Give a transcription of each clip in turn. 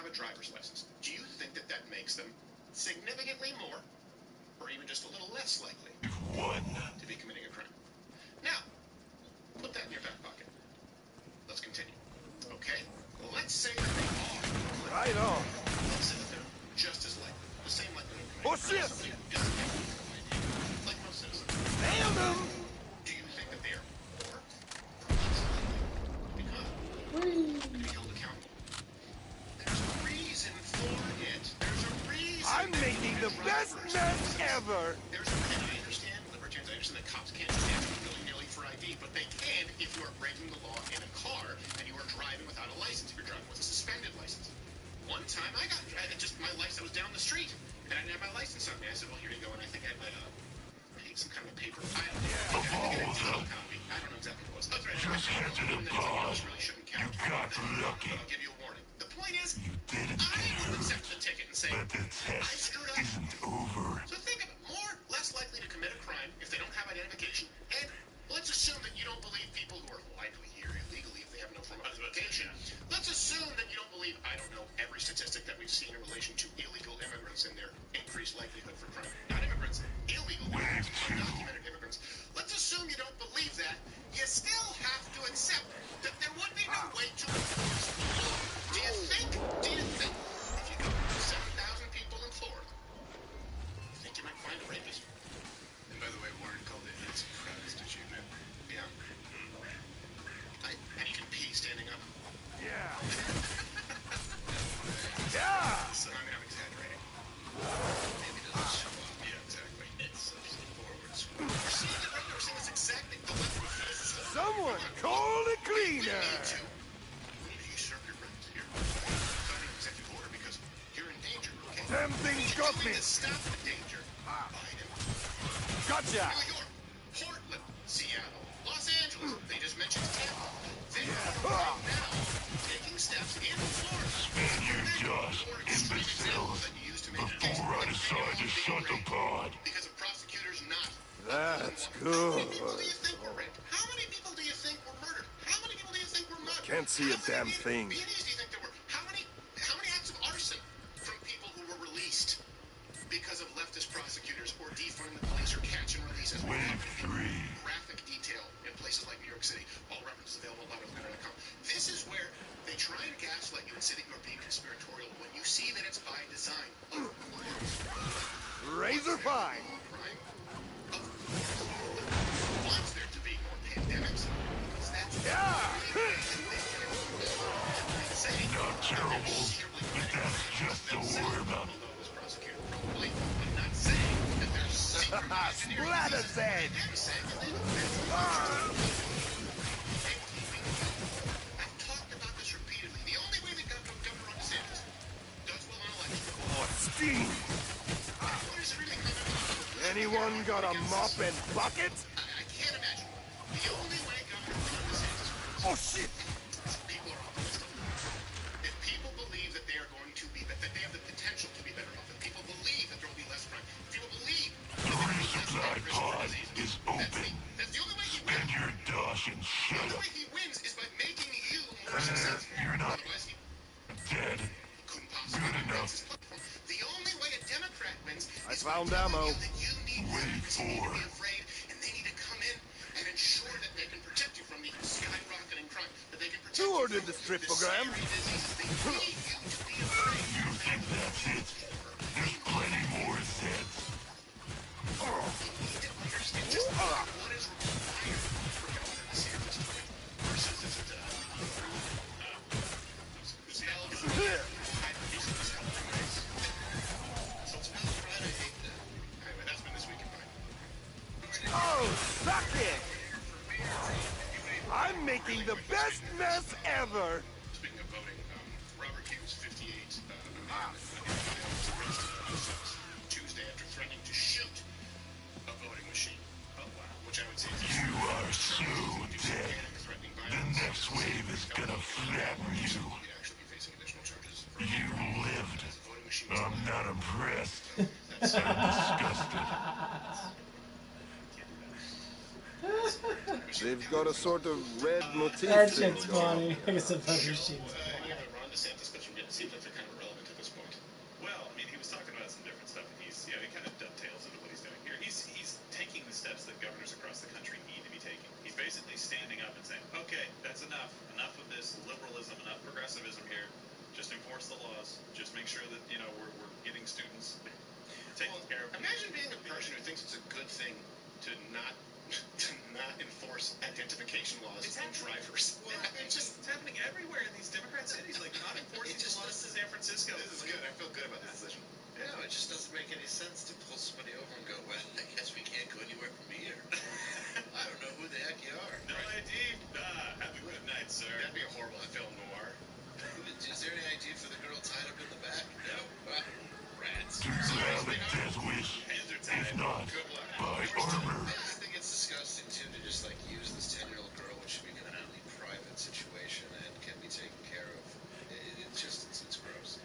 a driver's license, do you think that that makes them significantly more, or even just a little less likely to be committing a crime? Now, put that in your back pocket. Let's continue. Okay? Let's say that they are. Right on. Let's say that they're just as likely. The same likelihood of Oh, committing a shit! crime as somebody who doesn't have ID, like most citizens. Nailed him! Do you think that they are more or less likely to be held accountable? There's a reason for it. There's a reason. I'm making the best mess ever! And I understand, libertarians, I understand that cops can't just ask you willy-nilly for ID, but they can if you are breaking the law in a car and you are driving without a license, if you're driving with a suspended license. One time my license, I was down the street, and I didn't have my license on me. I said, well, here you go, and I think I had some kind of paper file. I think I had a digital copy. I don't know exactly what it was. That's right. Just handed a bomb. This really shouldn't count. You got lucky. I'll give you a warning. The point is, You didn't I get would hurt. accept the ticket and say, But the I test screwed up. isn't over. So think of it, more, less likely to commit a crime if they don't have identification, and let's assume that you don't believe people who are likely here illegally if they have no form of identification. Let's assume that you don't believe, I don't know, every statistic that we've seen in relation to illegal immigrants and their increased likelihood for crime. Not immigrants, illegal immigrants, undocumented immigrants. Let's assume you don't believe that. You still have to accept that there would be no way to enforce the law. Do you think, if you go to 7,000 people in Florida, you think you might find a rapist? And by the way, Warren called it his proudest achievement. Yeah. And you can pee standing up. Yeah. Yeah! So, I mean, I'm exaggerating. Maybe it doesn't show up. Yeah, exactly. It's forward screw. We're seeing it right now. We're seeing this exactly. The left refuses. Someone call the cleaner! We need to usurp your rights here. Signing executive order because you're in danger, okay? Damn thing's got me! To stop the danger. Biden. Gotcha! New York, Portland, Seattle, Los Angeles. They just mentioned Tampa. They Yeah. are right now taking steps in Florida. Spend your dust, imbeciles, before I decide to shut the pod. Because of prosecutors not. That's How many good. people do you think were raped? How many people do you think were murdered? How many people do you think were murdered? Can't see a How damn many thing. BNEs do you think there were? How many acts of arson from people who were released because of leftist prosecutors or defund the police or catch and release as Wave 3. graphic detail in places like New York City. All references available at liveoftheminute.com. This is where they try and gaslight you and say that you're being conspiratorial when you see that it's by design. Of course. Razor fine! Crime? Of course. Wants there to be more pandemics. Because that's Not terrible, but that's just a word about it. I'm not saying that there's secret engineering. Splatter then! I'm saying that I've talked about this repeatedly. The only way that Governor Ron DeSantis does well on election. Oh, steam! What is it really coming to? Anyone got a mop and bucket? I can't imagine. The only way Governor Ron DeSantis Oh, shit! people are optimistic. If people believe that they are going to be, that they have the potential to be better off, if people believe that there will be less crime, if people believe The resupply pod is open. that's the only way he Spend wins. your dosh and The shut only up. way he wins is by making you more successful. You're not Otherwise, he dead. couldn't possibly Good advance enough. his platform. The only way a Democrat wins I is found by telling ammo. you that you need Wait because you need to for be afraid, and they need to come in and ensure that they can protect you from the skyrocketing crime, that they can protect Who you ordered from the strip the program? scary diseases. They need you to be afraid. You think that's it? There's plenty more sets. You need to understand just what is required for Governor DeSantis to win versus this Anyway, that's been this week in crime. Oh, suck it! I'm making the best mess ever! Speaking of voting, Robert Hughes, 58, was arrested Tuesday after threatening to shoot a voting machine. Oh, wow. Which I would say is You are so dead. threatening The violence. next wave is gonna flatten you. You'd actually be facing additional charges for You lived. as a voting machine. I'm not impressed. That's I'm disgusted. They've got a sort of red motif. That thing shit's going on. funny. It's a fucking shit. Yeah, but Ron DeSantis, but it seems like they're kind of basically standing up and saying, okay, that's enough. Enough of this liberalism, enough progressivism here. Just enforce the laws. Just make sure that, you know, we're getting students taken care of. Imagine being a person who thinks it's a good thing to not enforce identification laws on drivers. Well, it's happening everywhere in these Democrat cities. Like, not enforcing the laws in San Francisco. This is good. I feel good about this decision. Yeah, it just doesn't make any sense to pull somebody over and go, well, I guess we can't go anywhere from here. I don't know who the heck you are. No ID? Have a good night, sir. That'd be a horrible film noir. Is there any ID for the girl tied up in the back? No? Well, rats. Do you have a death wish? Hands are If tied. not, buy armor. I think it's disgusting, too, to just, like, use this 10-year-old girl, which should be a completely private situation and can be taken care of. It's gross.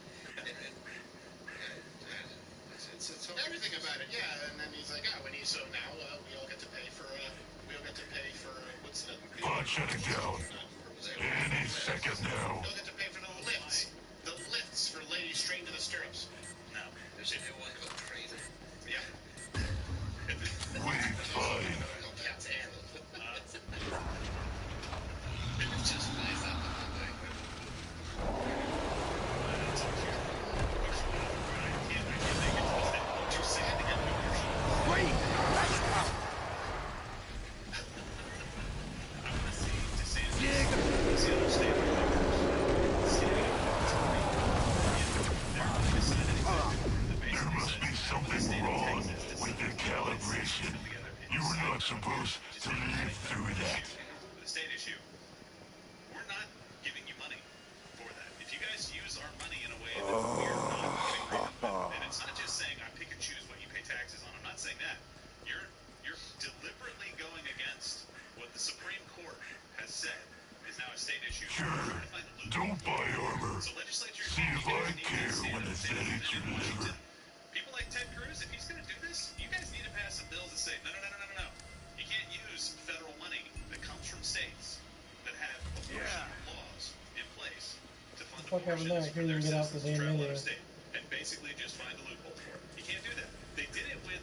It's Everything about it, yeah. And then he's like, oh, so now we all get to pay for what's the Pod shutting down. Any second now. We all get to pay for the lifts. The lifts for ladies straight to the stirrups. No. There's a new one called Craven. Yeah. Wait, fine. Cat's hand. It just flies out of the thing. Wait! Let's go! There must be something wrong with the calibration. You were not supposed to live through that. The state issue. We're not giving you money for that. If you guys use our money in a way that we're not giving, and it's not just saying I pick and choose what you pay taxes on. I'm not saying that. You're deliberately going against what the Supreme Court has said is now a state issue. Sure. Don't buy armor. So legislature, See if I care when it's headed to deliver. People like Ted Cruz, if he's going to do this, you guys need to pass some bills that say, no. You can't use federal money that comes from states that have abortion laws in place to fund Fuck over abortions there, I for couldn't their even get out the citizens damn travel out menu. of state, and basically just find a loophole for it. You can't do that. They did it with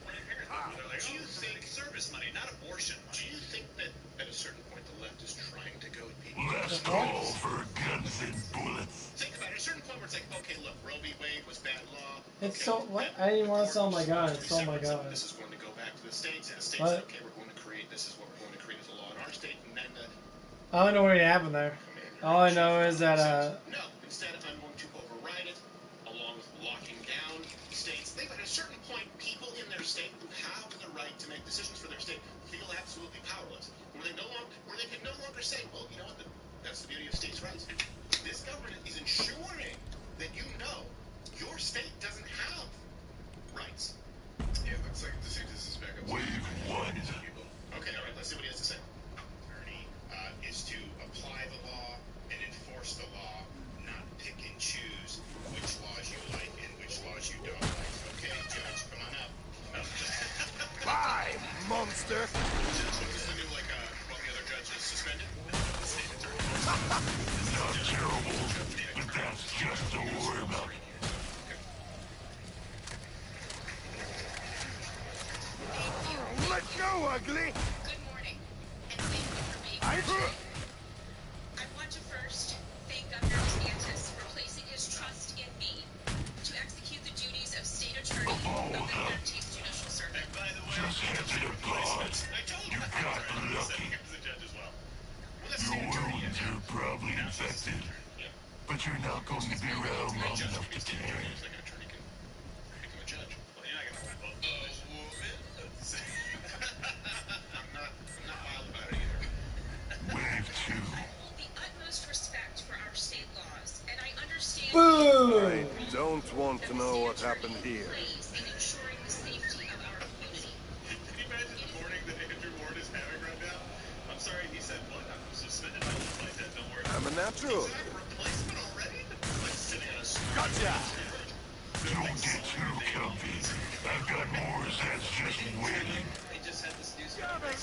Planned Parenthood, where they're like, Do you think service money, not abortion Do money. you think that at a certain point the left is trying to go with people? Last call for guns and bullets. Think about it. At a certain point where it's like, okay, look, Roe v. Wade was bad law. It's okay, so. What? that I didn't want to sell my gun. court It's sold my gun. This is going to go back to the states. And the states What? said, okay, we're going to create. This is what we're going to create as a law in our state. And then I don't know what happened there. All I know is that no. Instead, if I'm going to override it, along with locking down states, think at a certain point, people in their state who have the right to make decisions for their state feel absolutely powerless. Where they can no longer say, well, you know what? That's the beauty of states' rights. This government is ensuring that you know your state doesn't have rights. Yeah, looks like DeSantis is back up. Wave one. Okay, all right. Let's see what he has to say. Ernie, is to apply the law and enforce the law, not pick and choose which laws you like and which laws you don't like. Okay, Judge, come on up. Bye, monster! This is the new, like, all the other judges suspended. State attorney. Not terrible, but that's just a warm-up. Let go, ugly! Good morning, and thank you for being here today. I want to first thank Governor DeSantis for placing his trust in me to execute the duties of state attorney of the 13th Judicial Circuit. And by the way, Just handed a pod. I told You got lucky. Here's the judge as well. Your wounds are probably infected, but you're not going to be around long enough to care. Like an attorney can become a judge. Well, you're not going to win both positions. I'm not wild about it either. Wave two. I hold the utmost respect for our state laws, and I understand Boo! I don't want to know what happened here. plays in ensuring the safety of our community. Can you imagine the morning that Andrew Ward is having right now? I'm sorry, he said what? I'm suspended by the like that. Don't worry. I'm a natural. Is that a replacement already? Like sitting on a Gotcha! Don't get too comfy. I've got more that's just waiting. They just had this news. Exactly.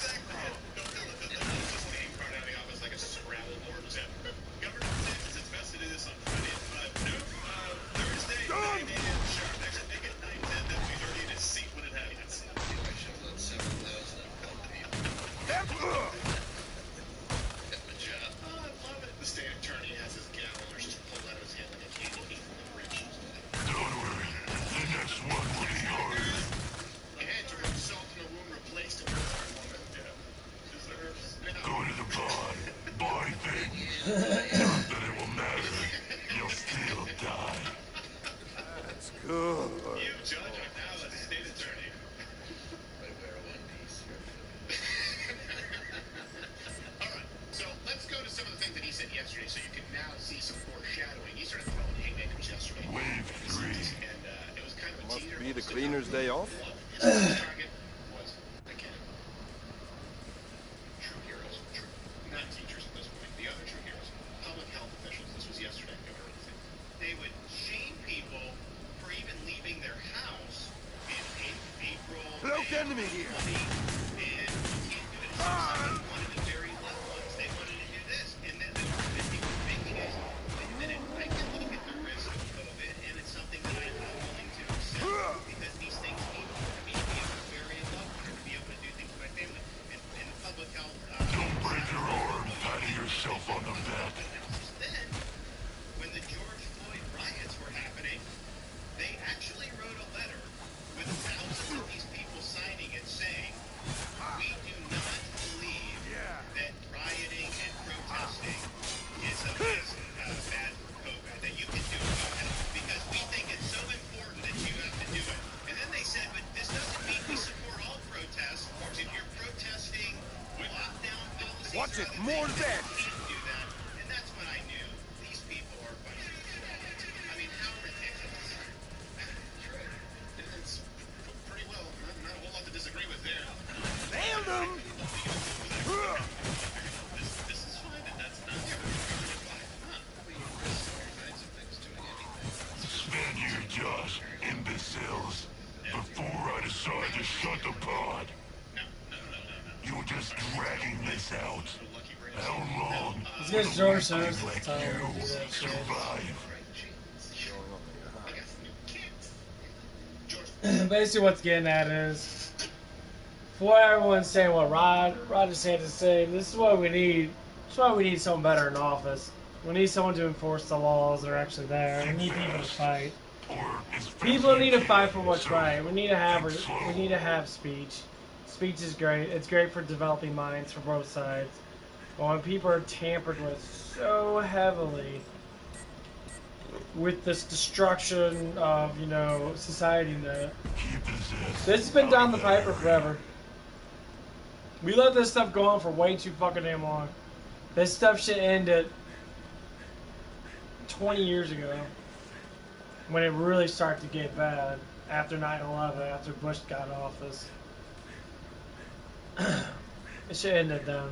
Don't tell it. It's just being carted out of the office like a Scrabble board. Governor DeSantis, it's best to do this on Friday at 5 noon. Thursday, 9 a.m. sharp. Actually, make it 9:10. That means already in his seat when it happens. I should have let 7,000 Ugh. Not that it will matter. You'll still die. That's good. You, Judge, are now a state attorney. I wear one piece. Alright, so let's go to some of the things that he said yesterday so you can now see some foreshadowing. He started throwing haymakers yesterday. Wave 3. And it was kind of a Must teaser. be the cleaner's day off. His target was, again, true heroes. True, not teachers at this point. The other true heroes. Public health officials. This was yesterday. You heard of it. They would shame people for even leaving their house in April. Cloak enemy here. And you can't do it. They wanted to bury loved ones. They wanted to do this. And then the argument people were making is, wait a minute, I can look at the risk of COVID, and it's something that I'm not willing to accept because these things need for me to be able to bury a loved one, to be able to do things with my family. And public health. Don't break your arm patting yourself on the back. Then, when the George Floyd riots were happening, they actually wrote a letter with thousands of these people signing it saying, we do not believe that rioting and protesting is bad for COVID, that you can do it because we think it's so important that you have to do it. And then they said, but this doesn't mean we support all protests. If you're protesting lockdown policies, Watch it, or other more things, dead. you can't do that. And that's when I knew these people are a bunch of frauds. I mean, how ridiculous. It's pretty well. Not a whole lot to disagree with there. Nailed him. This is fine, and that's not true. Spend your jaws, imbeciles. Before I decide to shut the pod. You're just dragging this out. How long Let's get George Soros will to tell him to do that shit. survive? I got some new kids. George, Basically, what's getting at is, for everyone's saying what Roger Sanders is saying, this is what we need. This is why we need someone better in office. We need someone to enforce the laws that are actually there. We need people to fight. Or as People need to fast fight as for you what's can. right. We need to have Slow. we need to have speech. Speech is great. It's great for developing minds for both sides. But when people are tampered with so heavily with this destruction of, society that Keep his ass this has been out down of the that piper area. forever. We let this stuff go on for way too fucking damn long. This stuff should end at 20 years ago, when it really started to get bad after 9/11, after Bush got in office. It should end it then.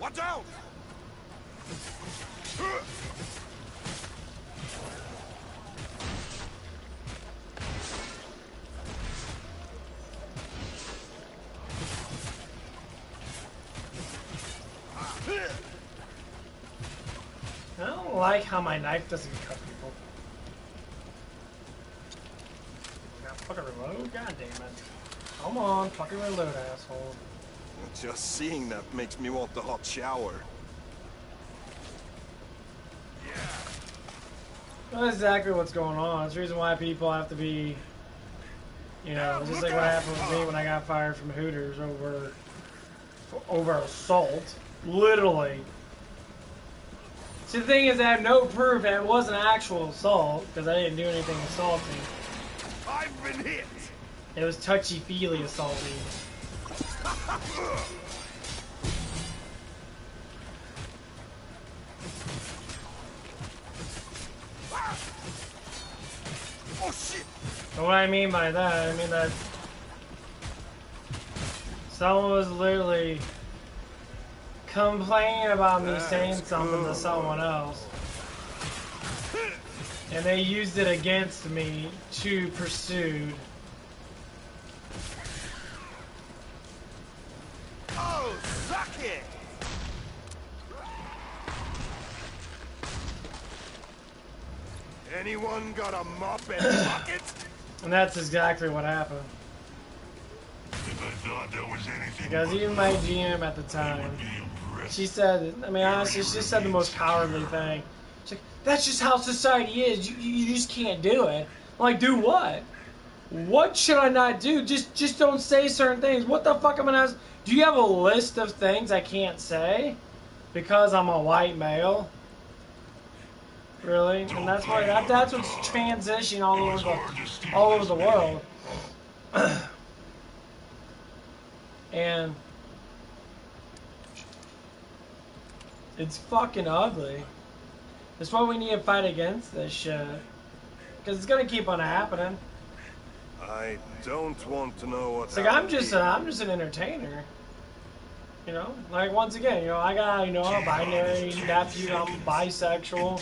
Watch out. I don't like how my knife doesn't cut people. Now fucking reload? God damn it. Come on, fucking reload, asshole. Just seeing that makes me want the hot shower. That's exactly what's going on. It's the reason why people have to be, just like what happened with me when I got fired from Hooters over assault. Literally. See, the thing is, I have no proof that it was an actual assault, because I didn't do anything assaulting. I've been hit. It was touchy-feely assaulting. Oh shit. And what I mean by that, I mean that someone was literally complaining about me saying something to someone else, and they used it against me to pursue. Oh, suck it. Anyone got a mop and bucket? And that's exactly what happened. If I thought there was anything Because but even my love, GM at the I time, would be impressed. she said, I mean, honestly, she just said the most cowardly thing. She's like, that's just how society is. You just can't do it. I'm like, do what? What should I not do? Just don't say certain things. What the fuck am I not? Do you have a list of things I can't say because I'm a white male? Really? And that's why that's what's transitioning all over the world. And it's fucking ugly. That's why we need to fight against this shit. Because it's gonna keep on happening. I don't want to know what's It's like I'm just an entertainer. You know? Like once again, you know, I got, you know, a binary nephew, I'm bisexual.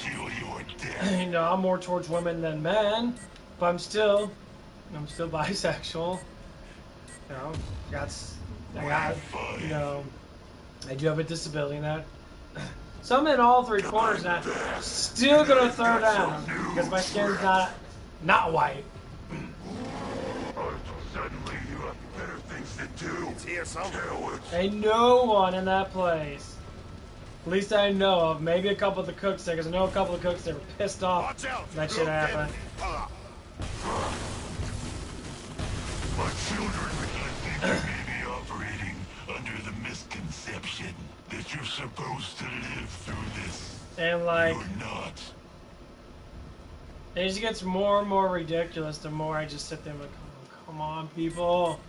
You know, I'm more towards women than men, but I'm still bisexual. You know, I got, you know, I do have a disability in that. So I'm in all three corners now. Still gonna throw down because my skin's not white. Suddenly you have better things to do. It's here somewhere. Ain't no one in that place. At least I know of. Maybe a couple of the cooks there, because I know a couple of cooks that were pissed off that shit happened. My children may be operating under the misconception that you're supposed to live through this. And like, You're not. it just gets more and more ridiculous the more I just sit there and like, oh, come on, people.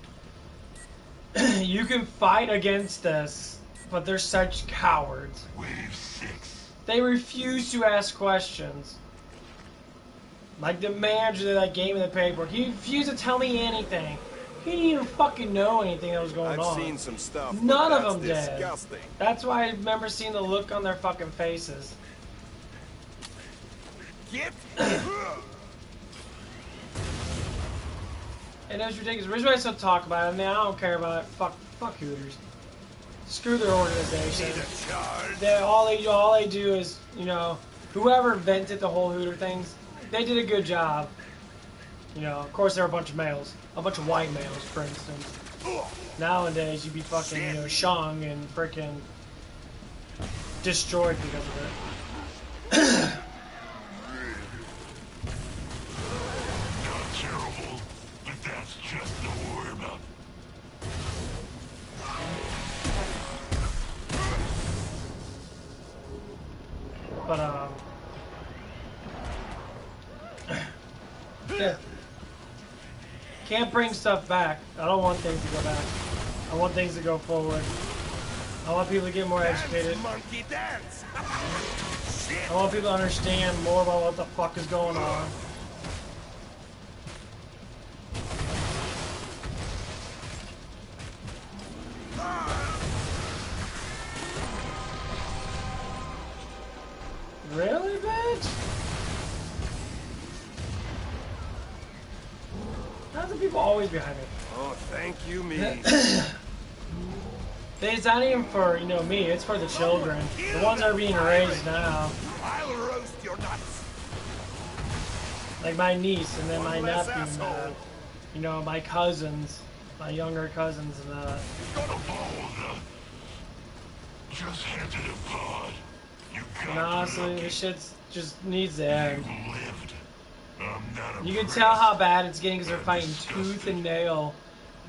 You can fight against this, but they're such cowards. Wave 6. They refuse to ask questions. Like the manager that gave me the paperwork, he refused to tell me anything. He didn't even fucking know anything that was going on. I've seen some stuff. None but of them that's did. disgusting. That's why I remember seeing the look on their fucking faces. Get. And it was ridiculous. The reason why I still talk about it, I mean, I don't care about it. Fuck Hooters. Screw their organization. All they do is, you know, whoever invented the whole Hooter things, they did a good job. You know, of course, there are a bunch of males, a bunch of white males, for instance. Nowadays, you'd be fucking, you know, shung and freaking destroyed because of it. Not terrible, but that's just the warm-up. But, yeah. Can't bring stuff back. I don't want things to go back. I want things to go forward. I want people to get more educated. Monkey dance. I want people to understand more about what the fuck is going on. Really, bitch? How's the people always behind me? Oh, thank you, me. It's not even for, you know, me, it's for the children. The ones that are being raised now. I'll roast your nuts. Like my niece and then my One less nephew and, asshole. you know, my cousins, my younger cousins and Just handed a pod. You got and honestly, lucky. this shit just needs to end. You lived. I'm not You can impressed. tell how bad it's getting because they're fighting tooth and nail.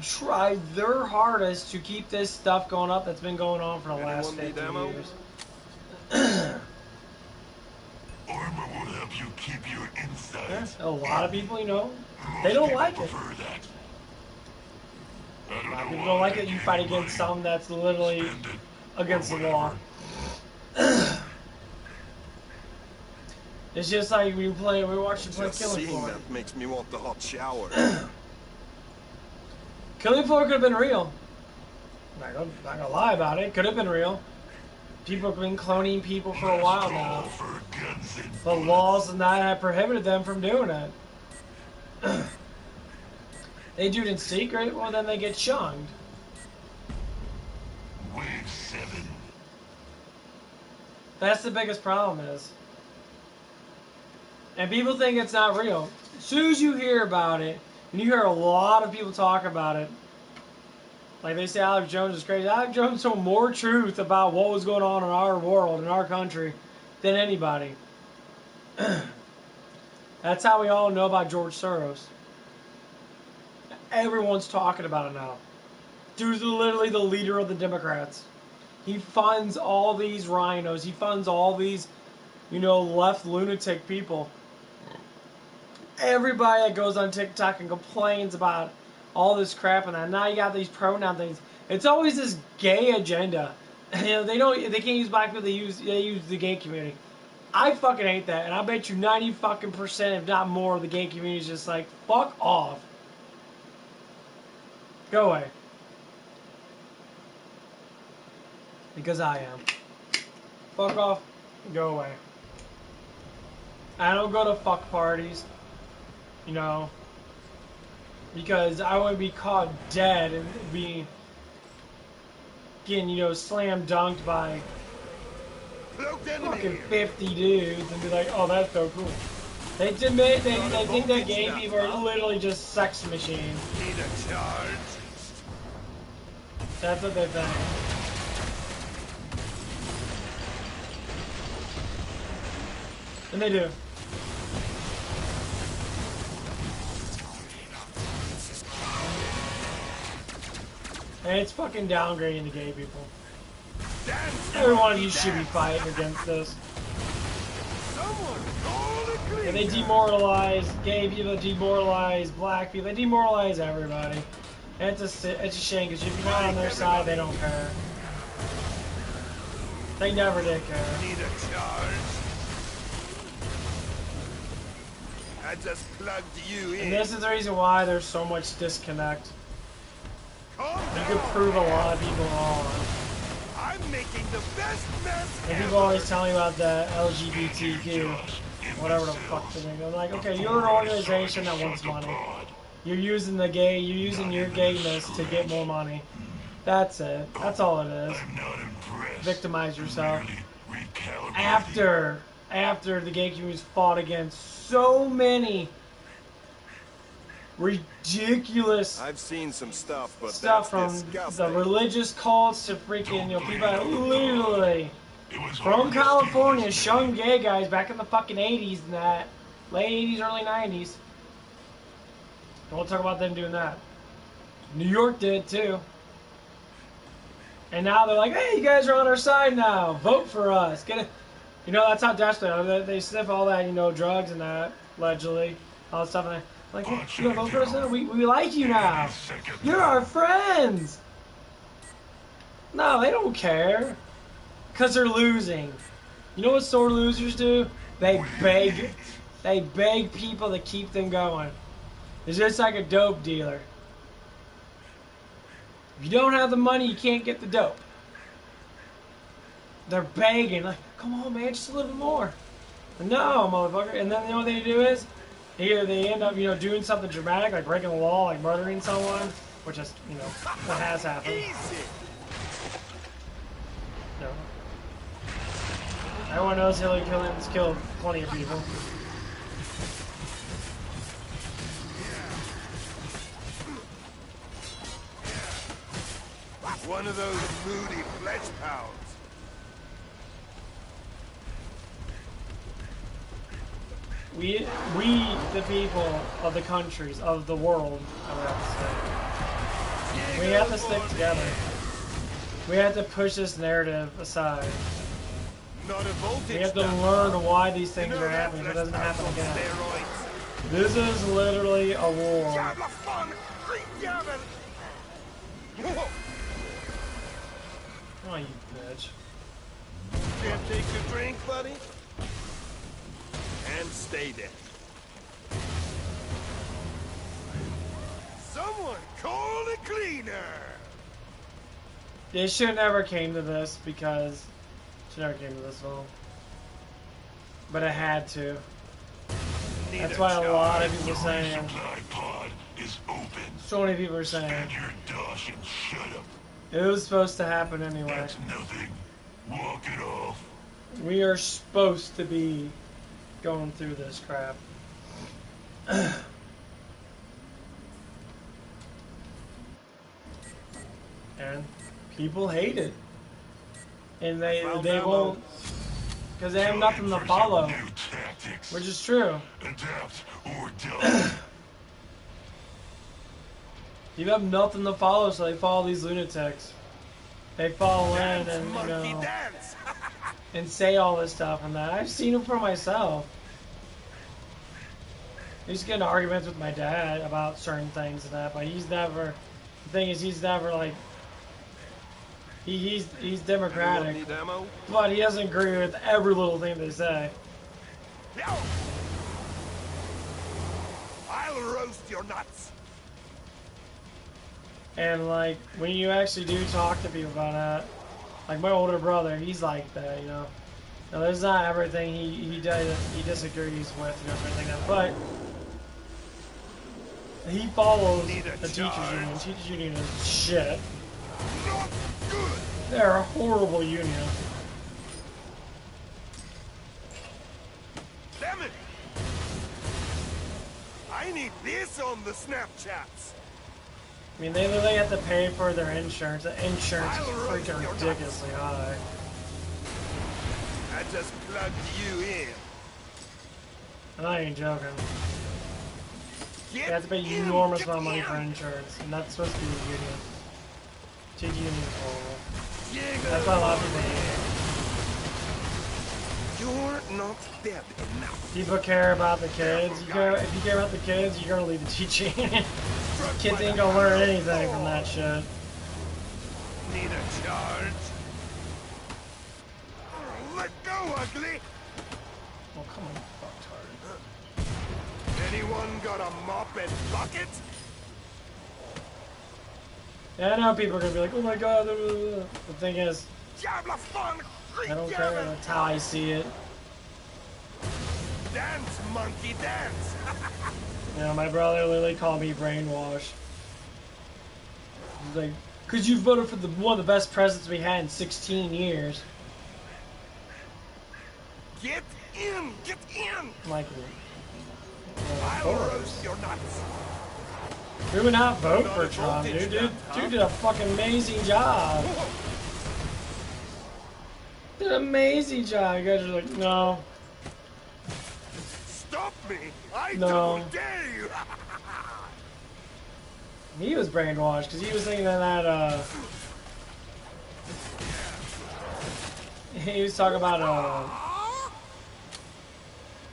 Try their hardest to keep this stuff going up that's been going on for the last Anyone need 50 ammo? years. Armor will help you keep your insides. A lot of people, you know, they don't like it. Prefer that. I A lot of know people don't why like it. You gave fight you against money. something that's literally Spend it, against or the law. whatever. It's just like we watched you play Just Killing seeing Floor. that makes me want the hot shower. Killing Floor could have been real. Not gonna lie about it. Could have been real. People have been cloning people for a while now. For guns and The laws and that have prohibited them from doing it. They do it in secret, well then they get shunned. Wave 7. That's the biggest problem is. And people think it's not real. As soon as you hear about it, and you hear a lot of people talk about it, like they say Alex Jones is crazy. Alex Jones told more truth about what was going on in our world, in our country, than anybody. That's how we all know about George Soros. Everyone's talking about it now. Dude's literally the leader of the Democrats. He funds all these rhinos. He funds all these, left lunatic people. Everybody that goes on TikTok and complains about all this crap and that. Now you got these pronoun things. It's always this gay agenda. They can't use black people. They use the gay community. I fucking hate that, and I bet you 90%, if not more, of the gay community is just like, fuck off. Go away. Because I am. Fuck off. Go away. I don't go to fuck parties. Because I would be caught dead and getting, slam dunked by fucking 50 dudes and be like, oh, that's so cool. They think that gay people are literally just sex machines. Need a charge? That's what they think. And they do. And it's fucking downgrading the gay people. Every one of you should be fighting against this. And they demoralize gay people, demoralize black people, they demoralize everybody. And it's a shame because if you're not on their side, they don't care. They never did care. Need a charge? I just plugged you in. And this is the reason why there's so much disconnect. You could prove a lot of people wrong. I'm making the best mess. And people always tell me about the LGBTQ, whatever the fuck they're doing. I'm like, okay, you're an organization that wants money. You're using your gayness to get more money. That's it. That's all it is. Victimize yourself. After the gay community's fought against so many ridiculous I've seen some stuff, but stuff that's from disgusting. the religious cults to freaking, people that literally from California shunned gay guys back in the fucking 80s and that, late 80s, early 90s. And we'll talk about them doing that. New York did too. And now they're like, hey, you guys are on our side now. Vote for us. Get it. That's how desperate they sniff all that, drugs and that, allegedly. All that stuff. And like, hey, you gonna vote for us now? We like you now. You're our friends. No, they don't care. Because they're losing. You know what sore losers do? They beg people to keep them going. It's just like a dope dealer. If you don't have the money, you can't get the dope. They're begging, like, come on, man, just a little bit more. No, motherfucker. And then what they do is, either they end up, doing something dramatic, like breaking the law, like murdering someone, which is, what has happened. No. Everyone knows Hillary Clinton's killed plenty of people. One of those moody flesh pounds. We, the people of the countries, of the world, I would have to say, we have to stick together. We have to push this narrative aside. We have to learn why these things are happening so it doesn't happen again. This is literally a war. Oh, you bitch. Can't take your drink, buddy? And stay there. Someone call a cleaner! It should never came to this because it should never came to this all. But it had to. That's why a lot of people are saying. So many people are saying. It was supposed to happen anyway. That's nothing. Walk it off. We are supposed to be going through this crap. And people hate it. And they won't, because they have nothing to follow. Which is true. Adapt or die. You have nothing to follow, so they follow these lunatics. They follow in and, you Monkey know, dance! and say all this stuff and that. I've seen it for myself. I used to get in arguments with my dad about certain things and that, but he's never, the thing is, he's never like, he's Anyone democratic, need ammo? but he doesn't agree with every little thing they say. Yo! I'll roast your nuts! And like, when you actually do talk to people about that, like my older brother, he's like that, you know. Now, there's not everything he disagrees with and everything, but he follows the teachers union. Teachers union is shit. Not good! They're a horrible union. Damn it! I need this on the Snapchats! I mean, they literally have to pay for their insurance. The insurance is I'll roast freaking your ridiculously high. I just plugged you in. I'm not even joking. They Get have to pay in, enormous get amount of money in. for insurance, and that's supposed to be the union. Teachers union is horrible. Jiggle That's why a lot of people hate it. You're not dead enough. People care about the kids. If you care about the kids, you're gonna leave the teaching. Kids ain't gonna learn anything from that shit. Need a charge? Let go, ugly! Oh, come on, fucktard. Anyone got a mop and bucket? Yeah, I know people are gonna be like, oh my god. Blah, blah, blah. The thing is, Diablo fun! I don't care. That's how I see it. Dance, monkey, dance! You know, my brother literally called me brainwashed. He's like, cause you voted for one of the best presidents we had in 16 years. Get in! Get in! I'm like, I'll roast your nuts! who would not vote for Not a Trump, voltage dude? nut, huh? Dude did a fucking amazing job. Did an amazing job. You guys are like, no. Stop me! I No. double dare you! He was brainwashed because he was thinking that he was talking about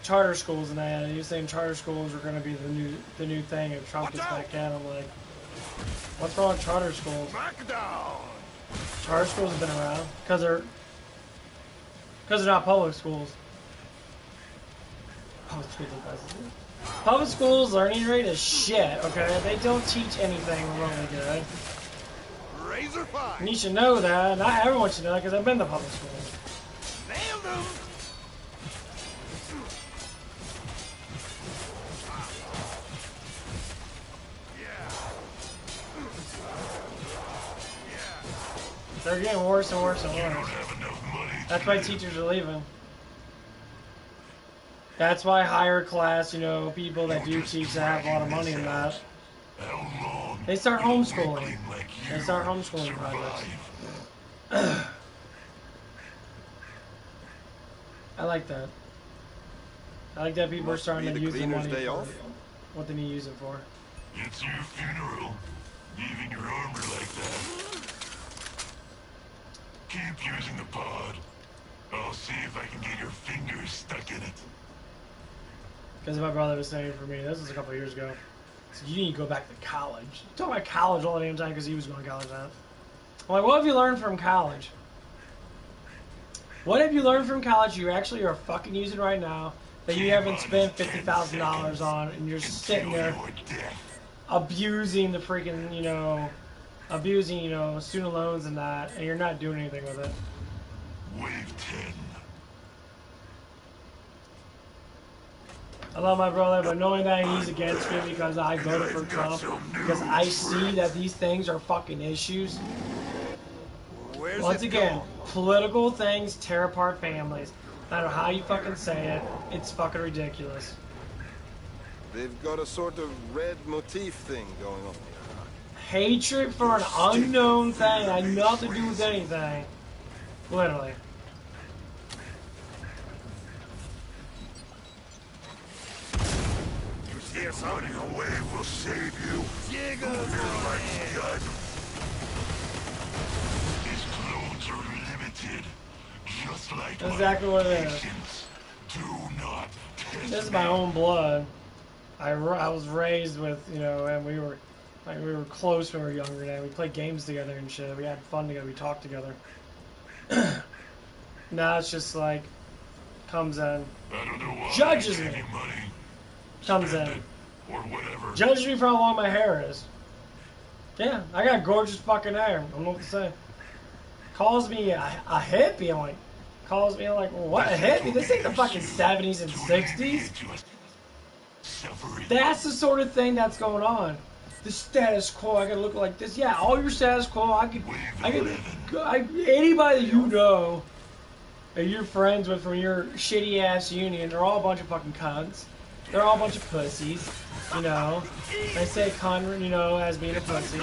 charter schools and that. He was saying charter schools were going to be the new thing if Trump gets back in. I'm like, what's wrong with charter schools? Smackdown! Charter schools have been around because they're not public schools. Public schools are best. Public schools learning rate is shit. Okay, they don't teach anything really good. Razor fine! And you should know that. Not everyone should know that because I've been to public schools. Nailed him! They're getting worse and worse and You don't worse. have enough money. That's why teachers are leaving. That's why higher class, you know, people that do teach that have a lot of money in that, How long they start will homeschooling. weakling like They you start homeschooling projects. survive? I like that. I like that people are Must starting be to the use the cleaner's money day for off. what they need to use it for. It's your funeral. Leaving your armor like that. Keep using the pod. I'll see if I can get your fingers stuck in it. Because my brother was saying for me, this was a couple of years ago, he said, you need to go back to college. He talked about college all the damn time because he was going to college now. I'm like, what have you learned from college? What have you learned from college you actually are fucking using right now that you haven't spent $50,000 on and you're sitting there Your death. abusing the freaking, you know, student loans and that, and you're not doing anything with it. Wave 10. I love my brother, but knowing that he's against me because I voted for Trump, because I see that these things are fucking issues. Where's Once it again, going? political things tear apart families. No matter how you fucking say it, it's fucking ridiculous. They've got a sort of red motif thing going on here. Hatred for an unknown thing had nothing to do with anything. Literally. Running away will save you. Your life's done. His clothes are limited, just like That's exactly what it is. patience. Do not test This is my own blood. I was raised with, you know, and we were close when we were younger. And we played games together and shit. We had fun together. We talked together. Now it's just like comes in, I don't know why judges I me. gave you money, Comes spend in, it, or whatever. judges me for how long my hair is. Yeah, I got gorgeous fucking hair. I don't know what to say. Calls me a hippie. I'm like, calls me like, what a hippie? This ain't the fucking 70s and 60s. That's the sort of thing that's going on. The status quo. I gotta look like this. Yeah, all your status quo. Anybody that you know, that you're friends with from your shitty ass union, they're all a bunch of fucking cunts. They're all a bunch of pussies. You know, I say cunt, you know, as being a pussy.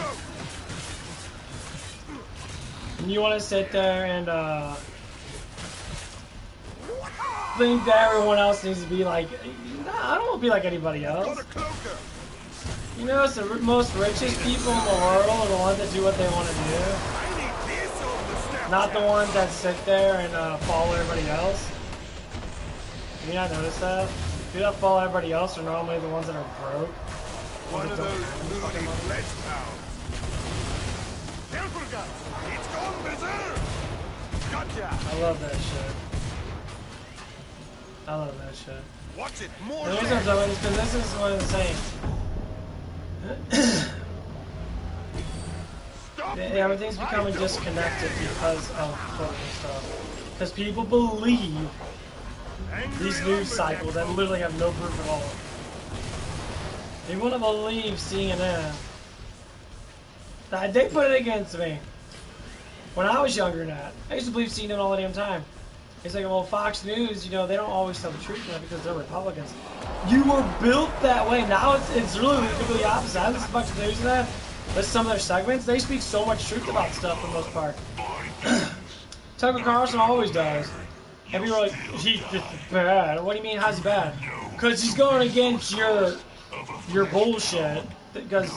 And you want to sit there and think that everyone else needs to be like. Nah, I don't want to be like anybody else. You know, it's the most richest people in the world are the ones that do what they want to do. Not the ones that sit there and follow everybody else. You not notice that? People that follow everybody else are normally the ones that are broke. One of those moody flesh pounds. It's gone berserk! Gotcha! I love that shit. I love that shit. Watch it, more The reason I'm doing this is because this is what I'm saying. Everything's becoming disconnected because of corporate stuff. Because people believe these news cycles that literally have no proof at all. They want to believe CNN. They put it against me. When I was younger than that, I used to believe CNN all the damn time. It's like, well, Fox News, you know, they don't always tell the truth because they're Republicans. You were built that way. Now it's really completely opposite. I listen to a bunch of news and that. But some of their segments, they speak so much truth about stuff for the most part. Tucker Carlson always does. And people are like, he's just bad. What do you mean, how's he bad? Because he's going against your bullshit. Because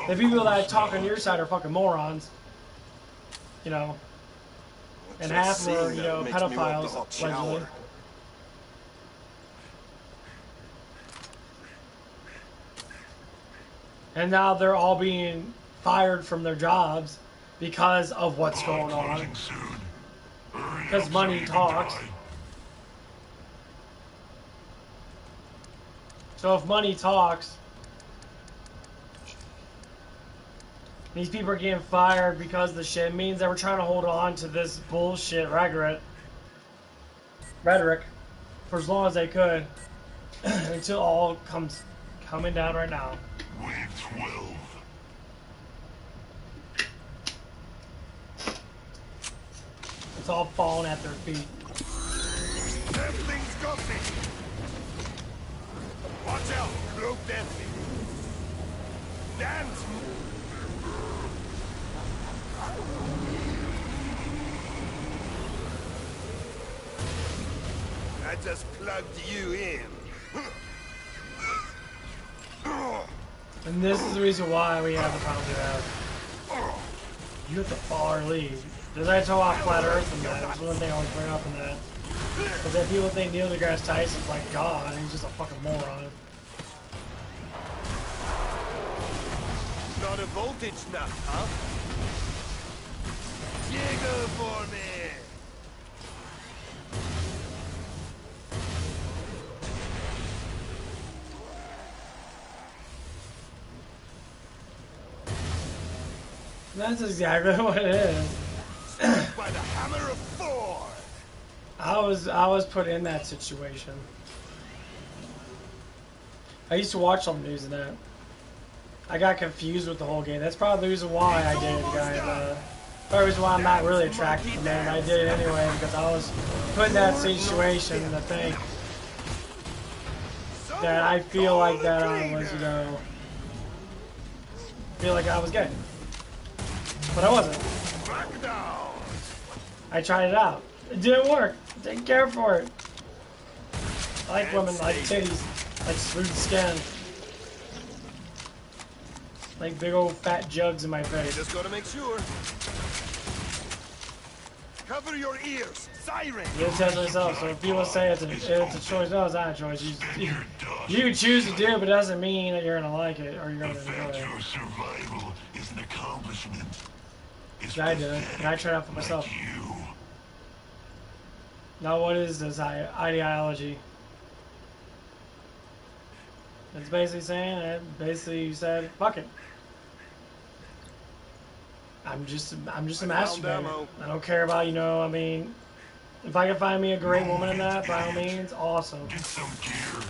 the people that talk on your side are fucking morons. You know. And half were, you know, pedophiles, allegedly. And now they're all being fired from their jobs because of what's going on. Because money talks. So if money talks, these people are getting fired because the shit means that we're trying to hold on to this bullshit rhetoric for as long as they could until all comes coming down right now. Wave 12. It's all falling at their feet. Everything's got me. Watch out, cloaked enemy. Dance. I just plugged you in. And this is the reason why we have the problems we have. You have to follow our lead. Because I talk about flat Earth and that. That's one thing I always bring up in that. Because if people think Neil deGrasse Tyson's like God, he's just a fucking moron. Not a voltage nut, huh? Jiggle for me. That's exactly what it is. By the hammer of Thor. I was put in that situation. I used to watch some news and that. I got confused with the whole game. That's probably the reason why I did it, guys. Probably the reason why I'm not really attracted to men. I did it anyway because I was put in that situation to think that I feel like that I was, you know, feel like I was gay. But I wasn't. I tried it out. It didn't work. Didn't care for it. I like women, like titties, like smooth skin. Like big old fat jugs in my face. Just gotta make sure. Cover your ears, siren. Yeah, test myself. So if people say it's a choice, no, it's not a choice. You choose to do it, but it doesn't mean that you're gonna like it or you're gonna enjoy it. Your survival is an accomplishment. I did it, and I tried out for myself. You. Now, what is this ideology? It's basically saying that you said, fuck it. I'm just a masturbator. I don't care about, you know, I mean, if I can find me a great woman in that, by all means, awesome. Get some gear.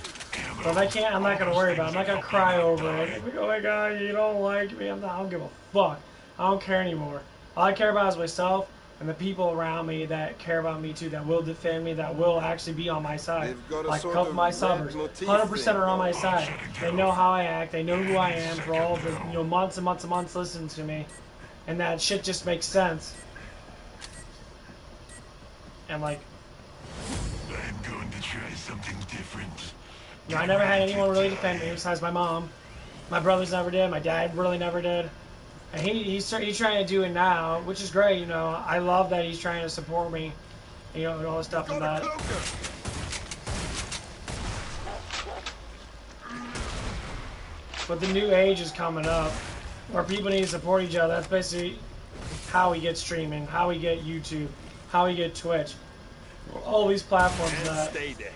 But if I can't, I'm not going to worry about it. I'm not going to cry over it. Like, oh my god, you don't like me. I don't give a fuck. I don't care anymore. All I care about is myself and the people around me that care about me too, that will defend me, that will actually be on my side. Like a couple of my subbers, 100% are on my side. They know how I act. They know who I am for all of the, you know, months and months and months listening to me. And that shit just makes sense. And like, I'm going to try something different. you know, I never had anyone really defend me besides my mom. My brothers never did. My dad really never did. And he's trying to do it now, which is great. You know, I love that he's trying to support me. You know, and all this stuff and that. But the new age is coming up, where people need to support each other. That's basically how we get streaming, how we get YouTube, how we get Twitch. All these platforms that. Stay there.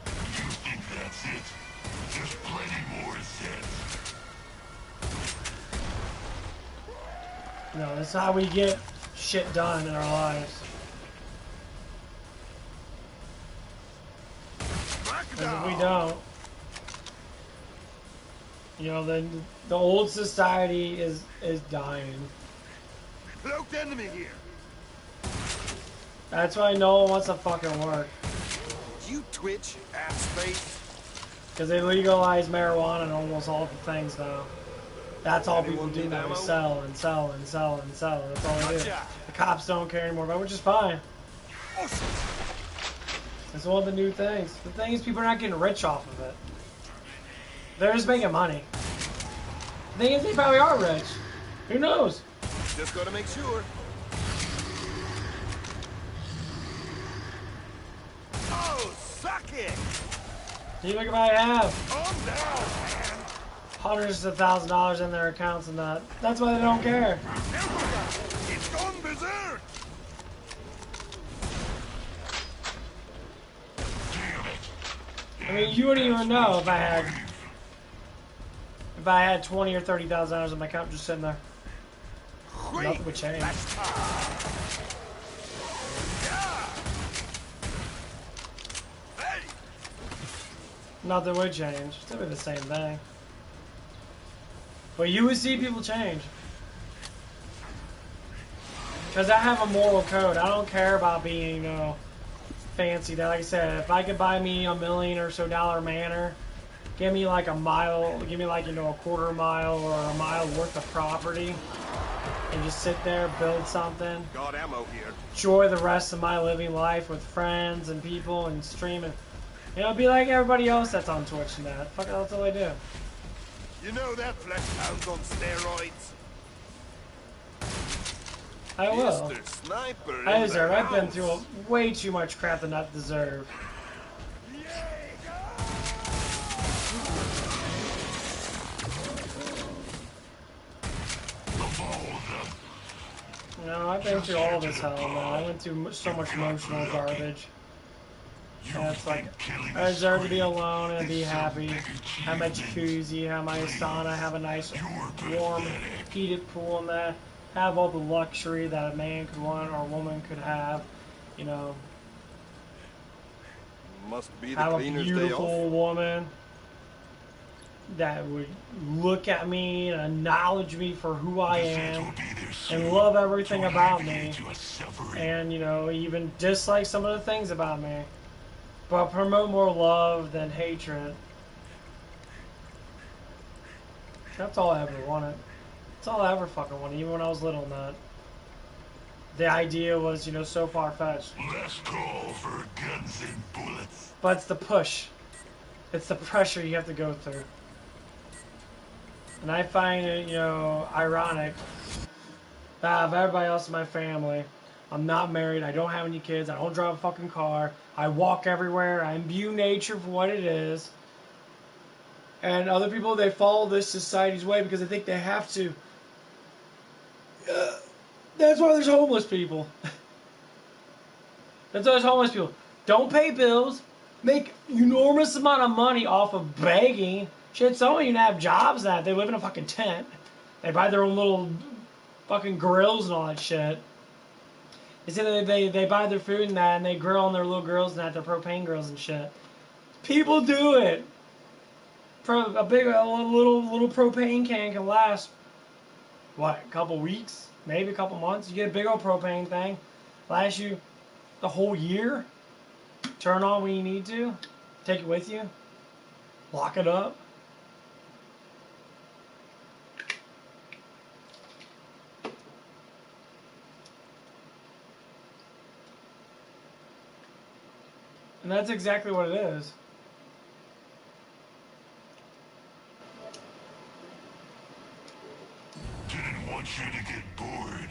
You think that's it? There's plenty more sense. No, that's how we get shit done in our lives. Because if we don't, you know, then the old society is dying. Cloaked enemy here. That's why no one wants to fucking work. You twitch, ass face. Because they legalize marijuana and almost all the things now. That's all people do now, is sell and sell and sell and sell. That's all they do. The cops don't care anymore about it, which is fine. It's one of the new things. The thing is, people are not getting rich off of it. They're just making money. The thing is, they probably are rich. Who knows? Just gotta make sure. Oh, suck it! See, look what I have. Calm down, man. Hundreds of $1,000s in their accounts and that. That's why they don't care. It's gone berserk! I mean, you wouldn't even know if I had 20 or $30,000 in my account just sitting there. Nothing would change. Nothing would change. It's gonna be the same thing. But you would see people change. Because I have a moral code. I don't care about being, you know, fancy. Like I said, if I could buy me $1 million or so manor, give me like a mile, give me like, you know, a quarter mile or a mile worth of property, and just sit there, build something. Got ammo here. Enjoy the rest of my living life with friends and people and streaming. You know, be like everybody else that's on Twitch and that. Fuck it, that's all I do. You know that flesh hound's on steroids. I will. Mr. Sniper I in deserve. the I've been house. through way too much crap to not deserve. You know, I've been through all this hell, man. I went through so much emotional garbage. And it's like, I deserve to be alone and be happy. Have my jacuzzi, have my sauna, have a nice, warm, heated pool in that. Have all the luxury that a man could want or a woman could have. You know, Must be the have a cleaner's day off. beautiful woman that would look at me and acknowledge me for who I am and love everything about me, and, you know, even dislike some of the things about me, but promote more love than hatred. That's all I ever wanted. That's all I ever fucking wanted, even when I was little, man. The idea was, you know, so far-fetched. Last call for guns and bullets. But it's the push. It's the pressure you have to go through. And I find it, you know, ironic that of everybody else in my family, I'm not married, I don't have any kids, I don't drive a fucking car, I walk everywhere, I imbue nature for what it is. And other people, they follow this society's way because they think they have to. That's why there's homeless people. That's why there's homeless people. Don't pay bills, make enormous amount of money off of begging. Shit, some of you have jobs that they live in a fucking tent. They buy their own little fucking grills and all that shit. They buy their food and that, and they grill on their little grills and that, their propane grills and shit. People do it. A little propane can last, what, a couple weeks? Maybe a couple months. You get a big old propane thing, lasts you the whole year. Turn on when you need to. Take it with you. Lock it up. And that's exactly what it is. Didn't want you to get bored,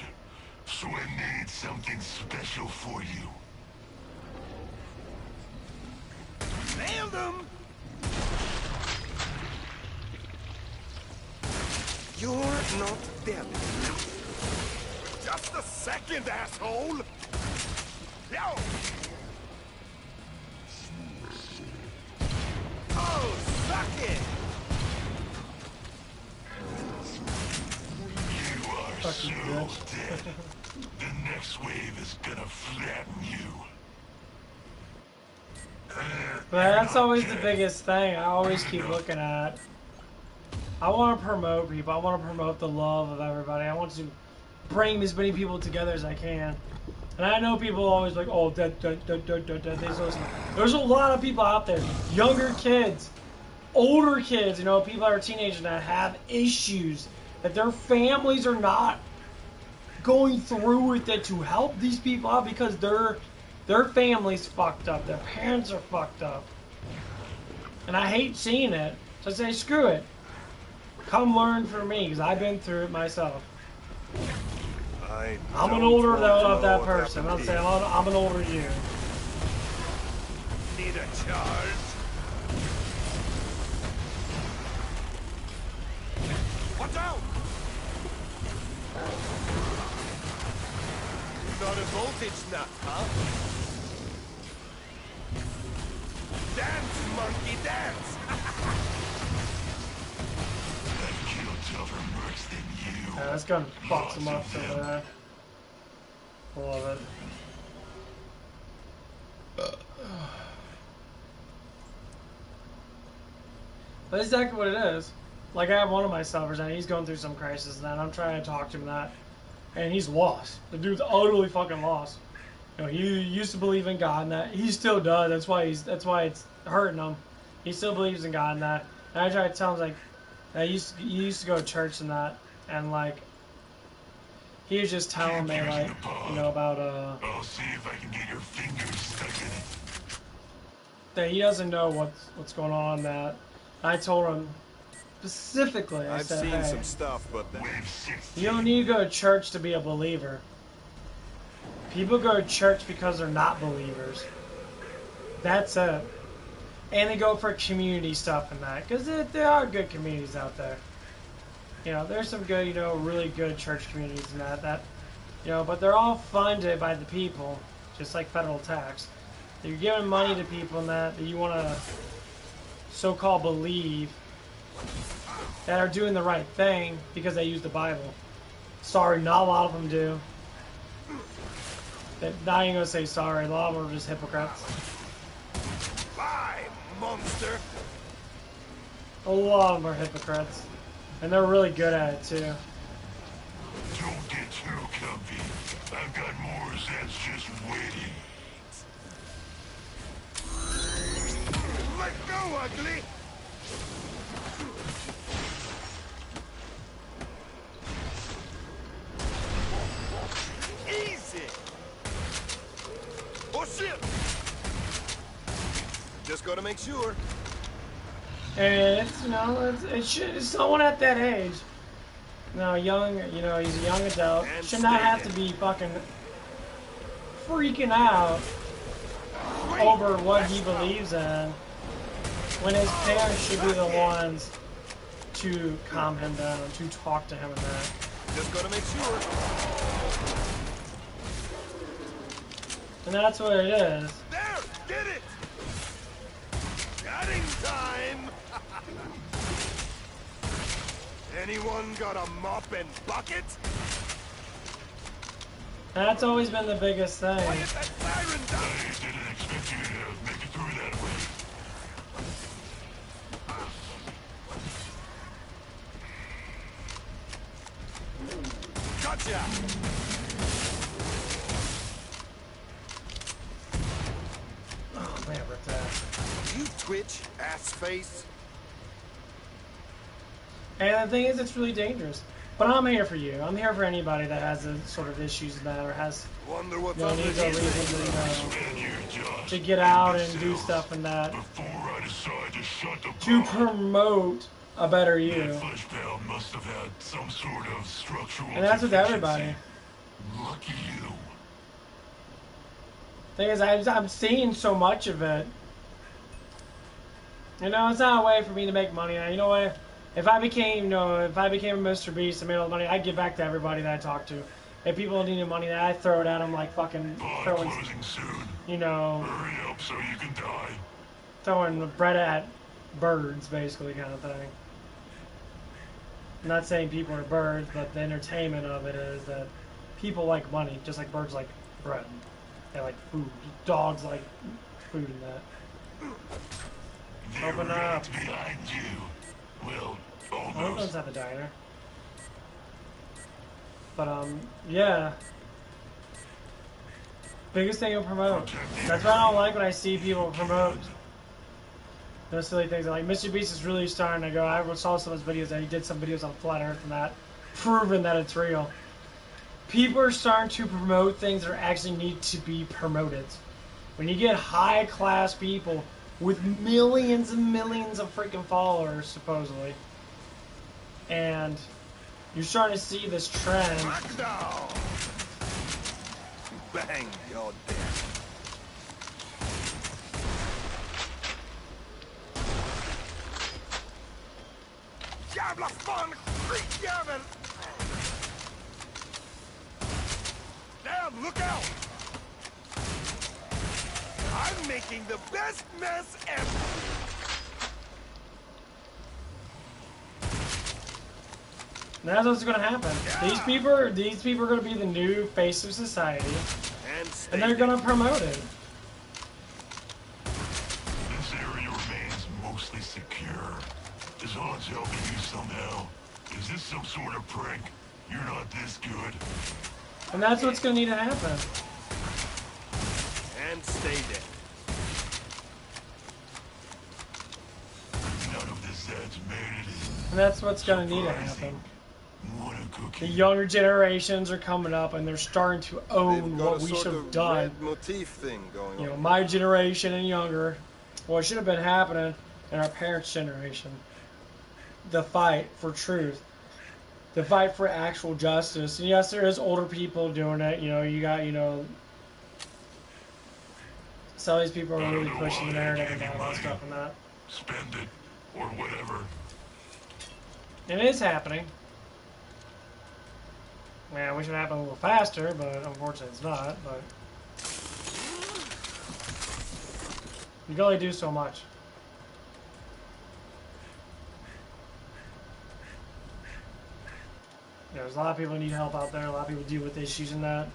so I made something special for you. Nailed him! You're not dead. Just a second, asshole! Yo! Oh, suck it! You are so dead. The next wave is gonna flatten you. But that's always the biggest thing I always keep looking at. I want to promote people. I want to promote the love of everybody. I want to bring as many people together as I can. And I know people always like, oh, dead. There's a lot of people out there, younger kids, older kids, you know, people that are teenagers that have issues, that their families are not going through with it to help these people out because their family's fucked up, their parents are fucked up. And I hate seeing it, so I say, screw it. Come learn from me, because I've been through it myself. I'm an older of that person. I'll say I'm an older you. Need a charge? Watch out! Not a voltage nut, huh? Dance, monkey, dance! I've killed tougher mercs than you. Yeah, this gun fucks them up over there. I love it. That's exactly what it is. Like, I have one of my subbers, and he's going through some crisis, and I'm trying to talk to him that, and he's lost. The dude's utterly fucking lost. You know, he used to believe in God, and that he still does. That's why it's hurting him. He still believes in God and that. And I try to tell him like, he used to go to church and that, and like, he was just telling me like, you know, about I'll see if I can get your fingers stuck in it. That he doesn't know what's going on in that. I told him specifically, I said, seen hey, some stuff, but you don't need to go to church to be a believer. People go to church because they're not believers. That's it. And they go for community stuff and that, because there are good communities out there. You know, there's some good, you know, really good church communities and that, you know, but they're all funded by the people, just like federal tax. You're giving money to people and that you want to so-called believe that are doing the right thing because they use the Bible. Sorry, not a lot of them do. Not even gonna say sorry. A lot of them are just hypocrites. Bye, monster. A lot of them are hypocrites, and they're really good at it too. Don't get too comfy. I've got more Zeds just waiting. Let go, ugly. Easy. Oh shit! Just gotta make sure. And it's, you know, it's someone at that age. No, young, you know, he's a young adult. And Should not stay have there. to be fucking freaking out over what he believes in when his parents should be the ones to calm him down, to talk to him and that. Just gotta make sure. And that's what it is. There! Get it! Cutting time! Anyone got a mop and bucket? That's always been the biggest thing. Quiet that siren down! I didn't expect you to make it through that way. Gotcha! Oh man, what's that? You twitch, ass face. And the thing is, it's really dangerous. But I'm here for you. I'm here for anybody that has the sort of issues in that, or has, Wonder what's you know, under needs a his reason to, Stand here, Josh. to get out and do Imbeciles. stuff and that, Before I decide to shut the to pod, promote a better that you. flesh pound must have had some sort of structural And that's with deficiency. everybody. Lucky you. Thing is, I'm seeing so much of it. You know, it's not a way for me to make money. You know what? If I became, if I became a Mr. Beast and made all the money, I'd give back to everybody that I talk to. If people needed money, I throw it at them like fucking Pod throwing, closing soon. you know, Hurry up so you can die. throwing bread at birds, basically, kind of thing. I'm not saying people are birds, but the entertainment of it is that people like money, just like birds like bread. They like food. Dogs like food and that. They're Open up. right behind you. Well, One's almost. at the diner. But, yeah. Biggest thing you'll promote. That's what I don't like when I see people promote those silly things. Like, Mr. Beast is really starting to go. I saw some of his videos, and he did some videos on Flat Earth and that, proving that it's real. People are starting to promote things that actually need to be promoted. When you get high-class people with millions and millions of freaking followers, supposedly, and you're starting to see this trend. Crackdown! Bang, goddamn. Jävla fan, skitjävel! Damn, look out! I'm making the best mess ever! That's what's going to happen. These people are going to be the new face of society, and they're going to promote it. This area remains mostly secure. Is odds helping you somehow? Is this some sort of prank? You're not this good. And that's what's going to need to happen. And stay there. None of this ad's made it in. And that's what's going to need to happen. Want a The cookie? younger generations are coming up, and they're starting to own They've got what a we sort should have of done. red motif thing going You know, on. my generation and younger, what should have been happening in our parents' generation. The fight for truth. The fight for actual justice. And yes, there is older people doing it. You know, you got, you know, some of these people are really pushing the narrative and all that stuff and that. Spend it, or whatever. And it is happening. Man, I wish it happened a little faster, but unfortunately it's not. But you can only do so much. There's a lot of people who need help out there. A lot of people deal with issues in that.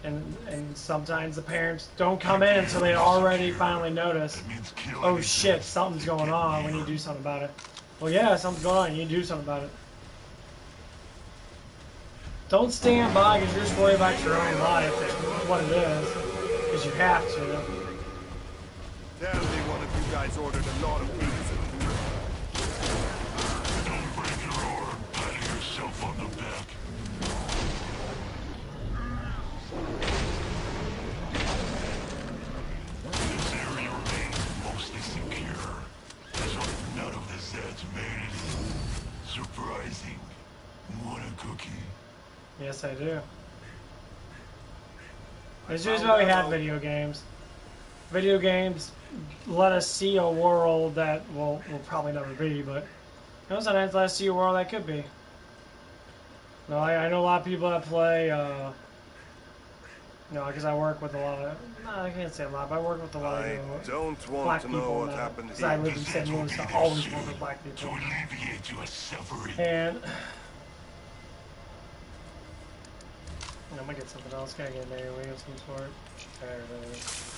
And sometimes the parents don't come in until they already finally notice, That means killing oh each shit, other. something's going on, we need to do something about it. Well, yeah, something's going on, you need to do something about it. Don't stand by because you're just worried about your own life, that's what it is, because you have to. Tell me one of you guys ordered a lot of pizza. Don't break your arm, patting yourself on the back. This area remains mostly secure. So none Yes, I do. It's just why we have video games. Video games let us see a world that will probably never be, but sometimes let us see a world that could be. No, I know a lot of people that play, because I work with a lot of, no, I can't say a lot, but I work with a lot I of don't black want to people know what now. happened Because I here. live in St. Louis, I always work with black To people. alleviate your suffering. And I'm gonna get something else. Gotta get an AoE of some sort. There it is.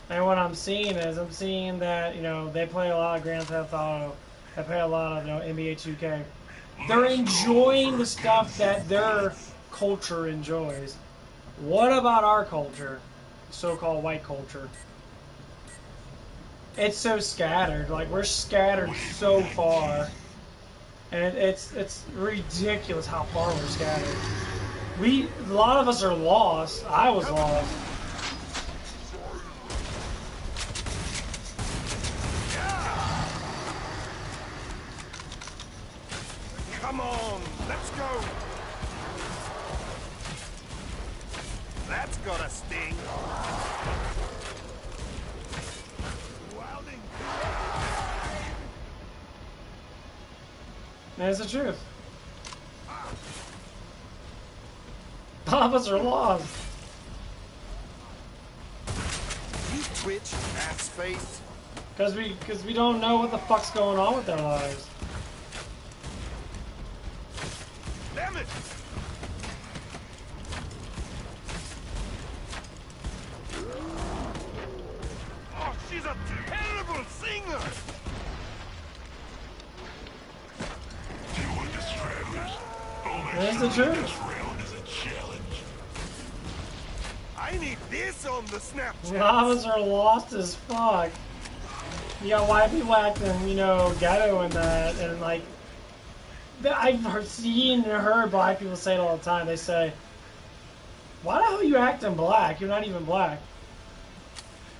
And what I'm seeing that, they play a lot of Grand Theft Auto. They play a lot of, NBA 2K. They're enjoying the stuff that their culture enjoys. What about our culture? So-called white culture. It's so scattered. Like, we're scattered so far. And it's ridiculous how far we're scattered. A lot of us are lost. I was lost. Come on, let's go. That's got a sting. That's the truth. All of us are lost. You twitch, ass face. Because we don't know what the fuck's going on with their lives. Damn it! Oh, she's a terrible singer! You are the stragglers. That's the truth. This round is a challenge. I need this on the Snapchat. A lot of us are lost as fuck. You got white people acting, ghetto and that, and like, I've seen and heard black people say it all the time. They say, why the hell are you acting black? You're not even black.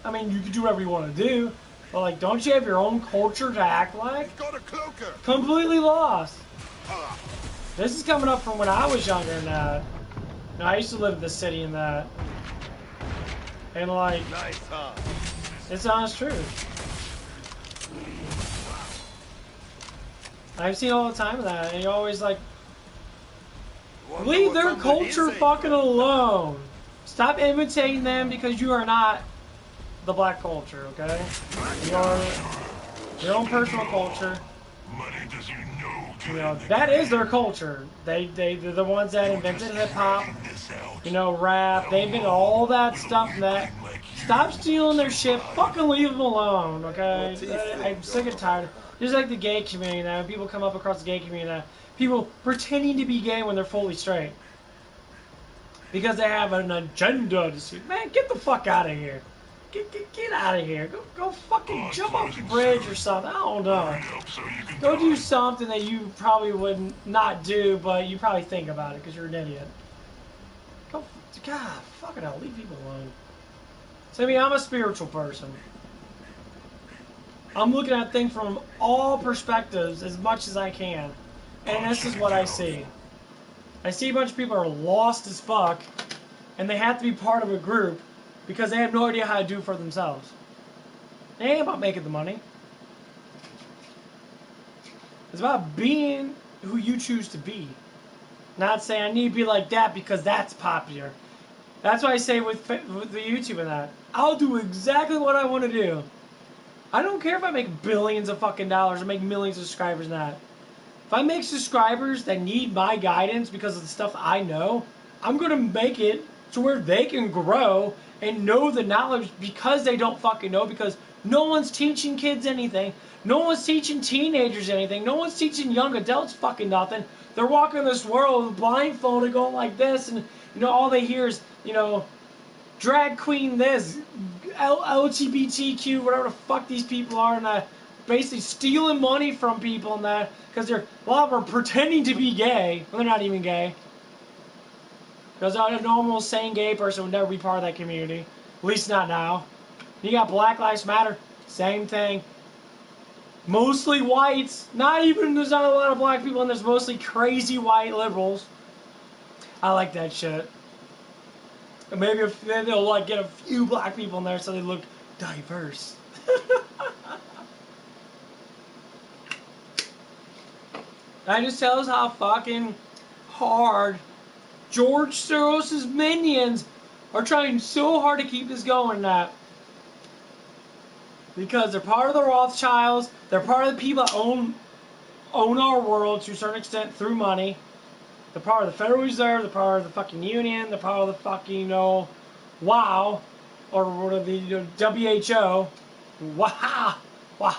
I mean, you can do whatever you want to do, but like, don't you have your own culture to act like? Got a cloaker. Completely lost. This is coming up from when I was younger and that. I used to live in the city and that. And like, Nice, huh? it's the honest truth. I've seen all the time of that, and you're always like, Wonder leave what's their under culture his fucking apron. alone. Stop imitating them because you are not the black culture, okay? You are your own personal culture. Money doesn't know. That is their culture. They're the ones that invented hip hop, rap. They invented all that stuff. Stop stealing their shit. Fucking leave them alone, okay? I'm sick and tired. Just like the gay community now. People come up across the gay community now. People pretending to be gay when they're fully straight. Because they have an agenda to see. Man, get the fuck out of here. Get out of here. Go fucking jump off the bridge or something. I don't know. Go do something that you probably would not do, but you probably think about it because you're an idiot. God, fucking hell. Leave people alone. So, I'm a spiritual person. I'm looking at things from all perspectives as much as I can. And this is what I see. I see a bunch of people are lost as fuck, and they have to be part of a group because they have no idea how to do it for themselves. It ain't about making the money. It's about being who you choose to be. Not saying I need to be like that because that's popular. That's why I say with the YouTube and that. I'll do exactly what I want to do. I don't care if I make billions of fucking dollars or make millions of subscribers and that. If I make subscribers that need my guidance because of the stuff I know, I'm going to make it to where they can grow and know the knowledge because they don't fucking know, because no one's teaching kids anything. No one's teaching teenagers anything. No one's teaching young adults fucking nothing. They're walking this world blindfolded going like this, and all they hear is, drag queen this, LGBTQ, whatever the fuck these people are, and basically stealing money from people and that, because a lot of them are pretending to be gay when they're not even gay. Because a normal, sane gay person would never be part of that community. At least not now. You got Black Lives Matter, same thing. Mostly whites. There's not a lot of black people, and there's mostly crazy white liberals. I like that shit. And maybe they'll like get a few black people in there so they look diverse. That just tells how fucking hard George Soros' minions are trying so hard to keep this going, that because they're part of the Rothschilds, they're part of the people that own our world to a certain extent through money. They're part of the Federal Reserve, they're part of the fucking Union, they're part of the fucking, WOW, or what are the WHO. Wow. Wow.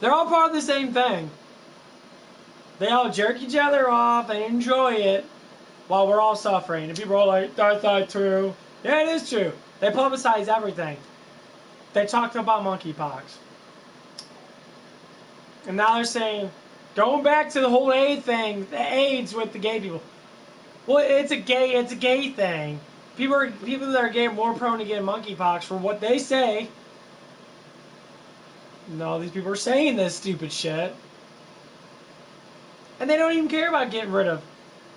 They're all part of the same thing. They all jerk each other off and enjoy it while we're all suffering. And people are like, that's not true. Yeah, it is true. They publicize everything. They talked about monkeypox. And now they're saying, going back to the whole AIDS thing, the AIDS with the gay people. Well, it's a gay thing. People that are gay are more prone to getting monkeypox for what they say. No, these people are saying this stupid shit. And they don't even care about getting rid of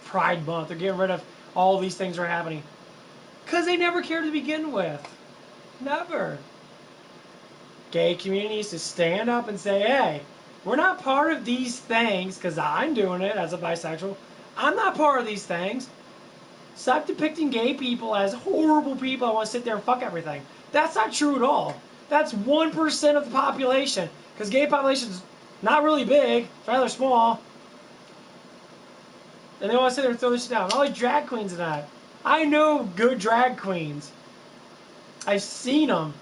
Pride Month or getting rid of all these things that are happening. Because they never cared to begin with. Never. Gay communities to stand up and say, hey, we're not part of these things, because I'm doing it as a bisexual. I'm not part of these things. Stop depicting gay people as horrible people that want to sit there and fuck everything. That's not true at all. That's 1% of the population. Because gay population is not really big. It's rather small. And they want to sit there and throw this shit down. All these drag queens and that. I know good drag queens. I've seen them.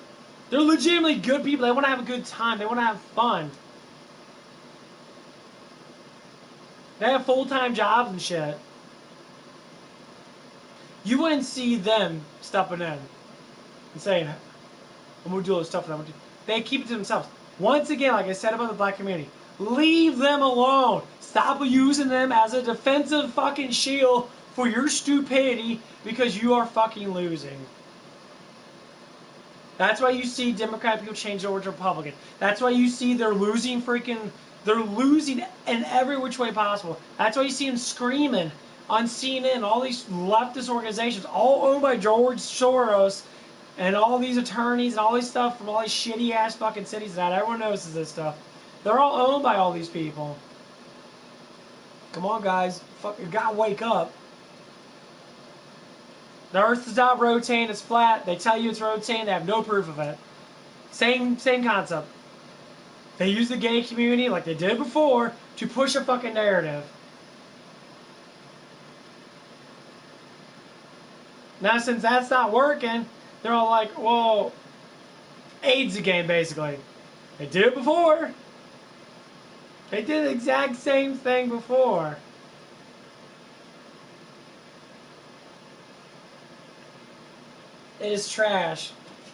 They're legitimately good people. They want to have a good time. They want to have fun. They have full-time jobs and shit. You wouldn't see them stepping in and saying, I'm going to do all this stuff. They keep it to themselves. Once again, like I said about the black community, leave them alone. Stop using them as a defensive fucking shield for your stupidity because you are fucking losing. That's why you see Democratic people change over to Republican. That's why you see they're losing in every which way possible. That's why you see them screaming on CNN, all these leftist organizations, all owned by George Soros, and all these attorneys and all this stuff from all these shitty ass fucking cities that everyone notices this stuff. They're all owned by all these people. Come on, guys. You gotta wake up. The Earth is not rotating, it's flat. They tell you it's rotating, they have no proof of it. Same concept. They use the gay community, like they did before, to push a fucking narrative. Now, since that's not working, they're all like, well, AIDS again, basically. They did it before. They did the exact same thing before. It is trash.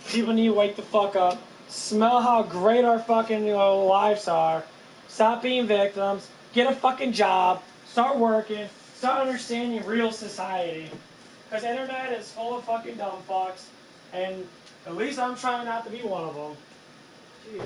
People need to wake the fuck up. Smell how great our fucking lives are. Stop being victims. Get a fucking job. Start working. Start understanding real society. Because the internet is full of fucking dumb fucks. And at least I'm trying not to be one of them. Jeez.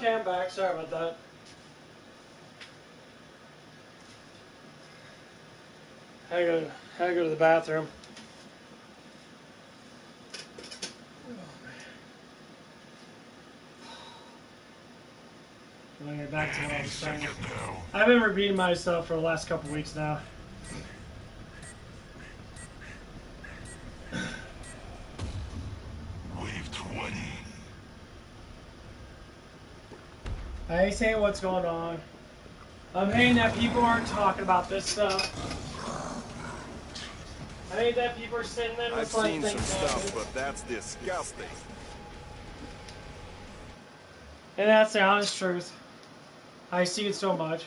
Okay, I'm back. Sorry about that. Had to go to the bathroom. Let me get back to what I was saying. I've been repeating myself for the last couple weeks now. Wave 20. I say what's going on. I'm hating that people aren't talking about this stuff. I hate that people are sitting there I've just like seen some thinking, stuff, but that's disgusting. and that's the honest truth. I see it so much.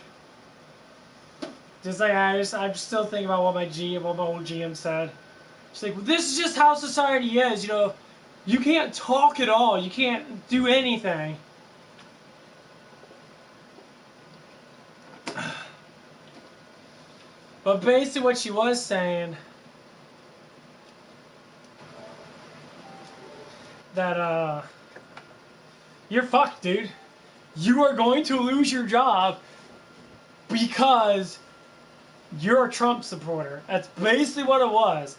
Just like I'm still thinking about what my old GM said. She's like, well, this is just how society is, you know. You can't talk at all. You can't do anything. But basically what she was saying, that, you're fucked, dude. You are going to lose your job because you're a Trump supporter. That's basically what it was.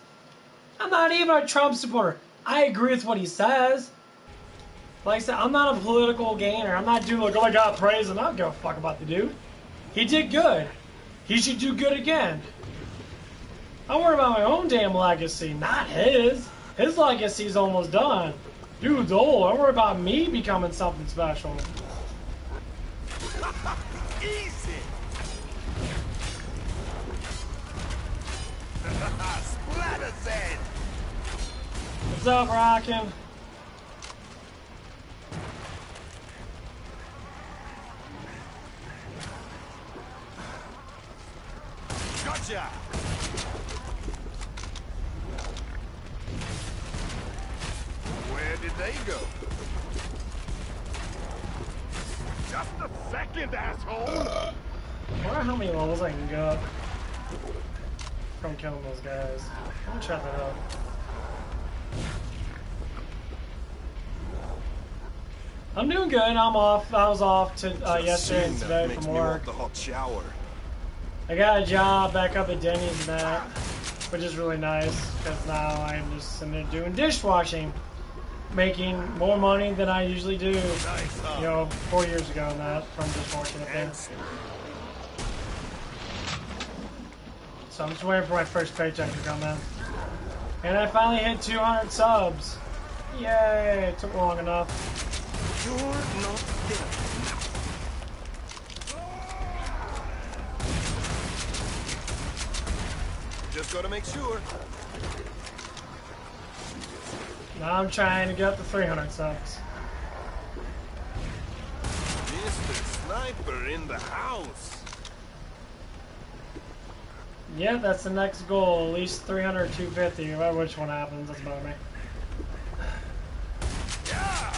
I'm not even a Trump supporter. I agree with what he says. Like I said, I'm not a political gainer. I'm not doing like, oh my god, praise him. I don't give a fuck about the dude. He did good. He should do good again. I worry about my own damn legacy, not his. His legacy's almost done. Dude's old. I worry about me becoming something special. Easy. Splatter Zen. What's up, Rockin'? Gotcha. Where did they go? Just a second, asshole. I wonder how many levels I can go from killing those guys. I'm gonna try that out. I'm doing good. I'm off. I was off to yesterday and today from work. The hot shower. I got a job back up at Denny's and that, which is really nice because now I'm just sitting there doing dishwashing, making more money than I usually do. You know, 4 years ago and that from dishwashing up there. So I'm just waiting for my first paycheck to come in. And I finally hit 200 subs. Yay! It took long enough. You're not dead. Just gotta make sure. Now I'm trying to get up to 300 subs. Mr. Sniper in the house. Yeah, that's the next goal. At least 300 or 250. No matter which one happens, that's about me. Yeah.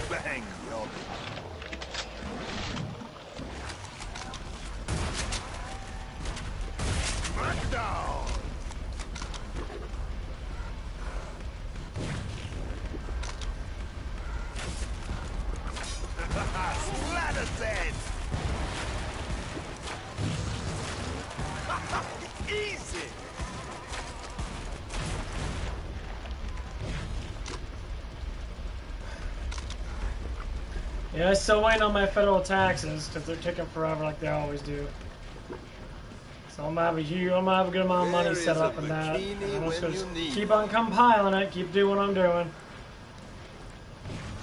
Bang, dog. Smackdown. Splatter Zen. Easy. Yeah, I'm still waiting on my federal taxes because they're taking forever like they always do. So I'm gonna have a good amount of money set up in that. And I'm just gonna keep on compiling it, keep doing what I'm doing.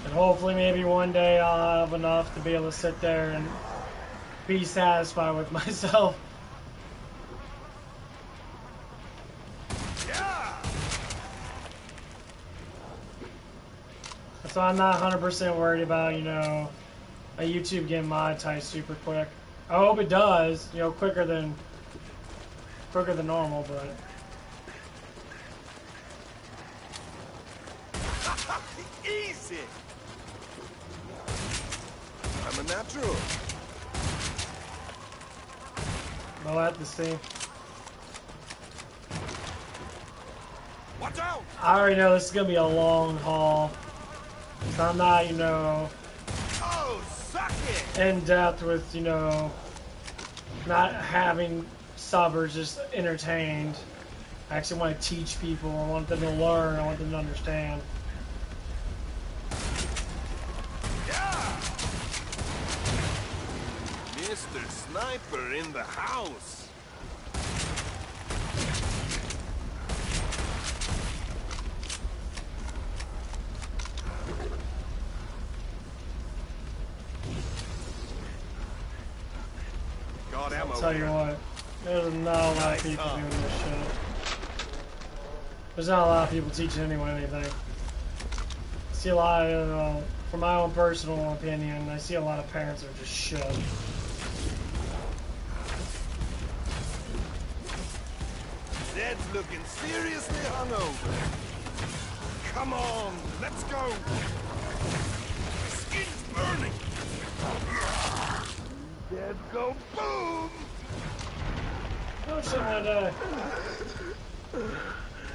And hopefully maybe one day I'll have enough to be able to sit there and be satisfied with myself. So I'm not 100% worried about, you know, a YouTube getting monetized super quick. I hope it does, you know, quicker than normal, but Easy. I'm a natural. we'll have to see. Watch out! I already know this is gonna be a long haul. So I'm not, you know, Oh, suck it! in depth with, you know, not having subbers just entertained. I actually want to teach people. I want them to learn. I want them to understand. Yeah! Mr. Sniper in the house. Got ammo. I'll tell you what, there's not a lot of people doing this shit. There's not a lot of people teaching anyone anything. I see a lot of, from my own personal opinion, I see a lot of parents that are just shit. Zed's looking seriously hungover. Come on, let's go. My skin's burning. Zed go boom. Oh shit, I die.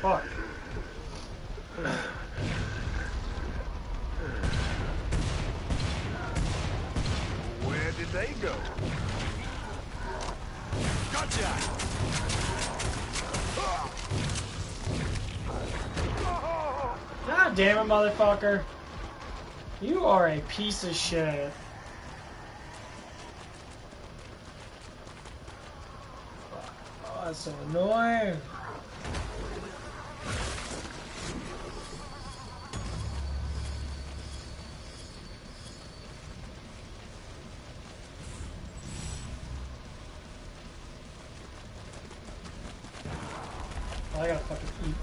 Fuck. Where did they go? Gotcha! God damn it, motherfucker. You are a piece of shit. Oh, that's so annoying. I gotta fucking eat.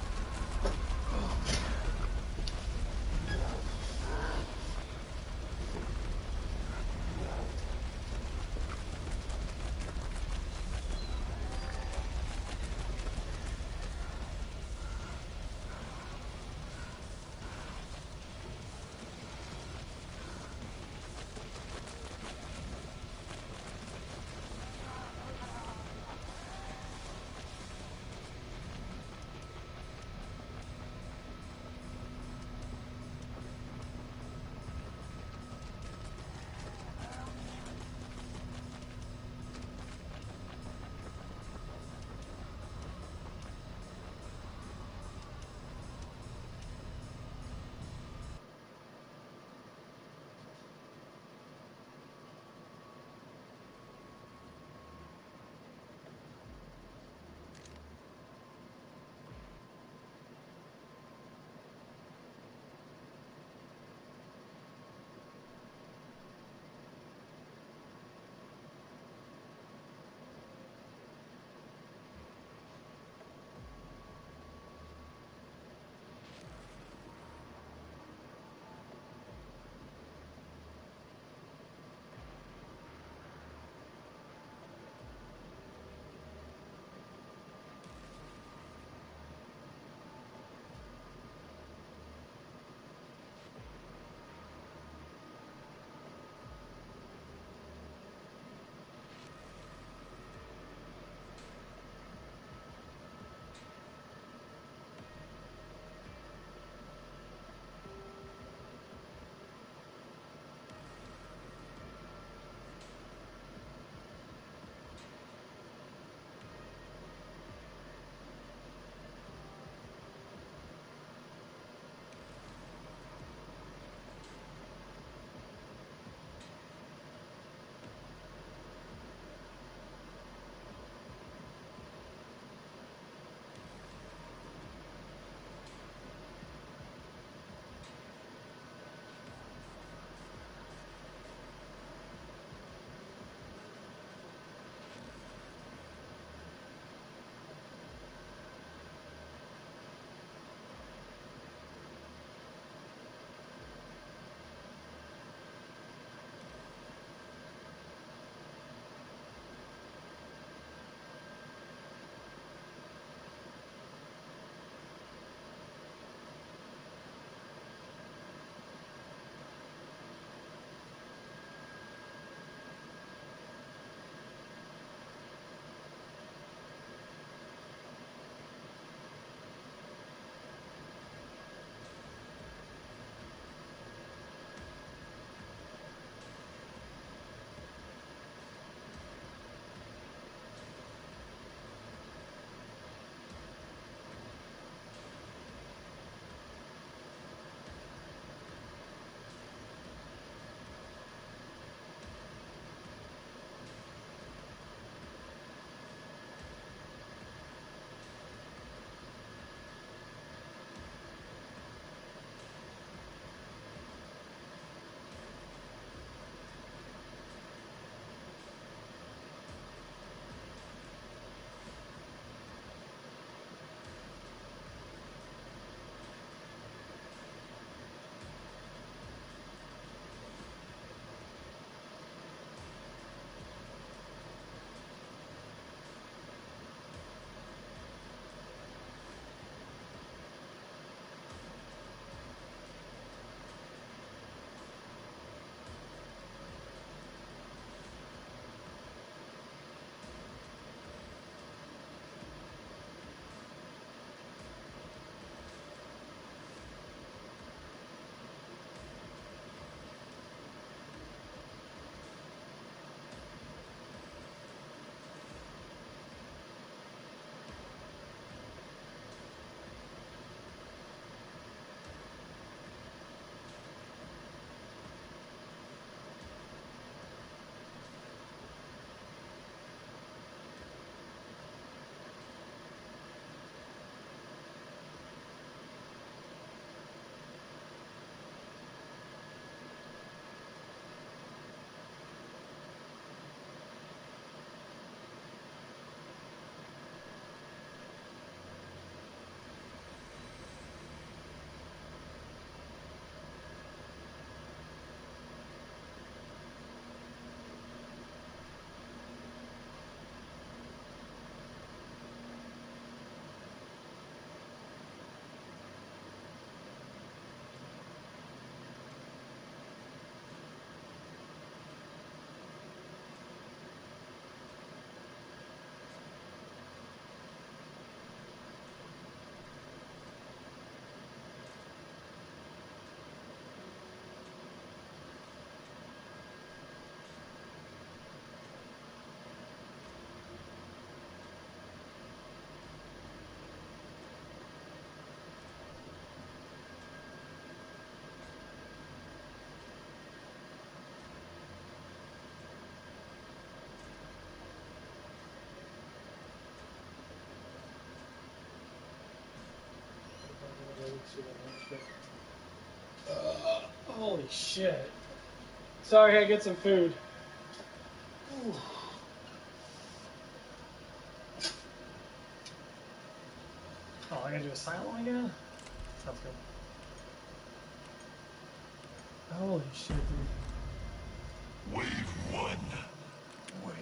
Holy shit. Sorry, I gotta get some food. Ooh. Oh, I gotta do a silent one again? Sounds good. Holy shit, dude. Wave 1. Wave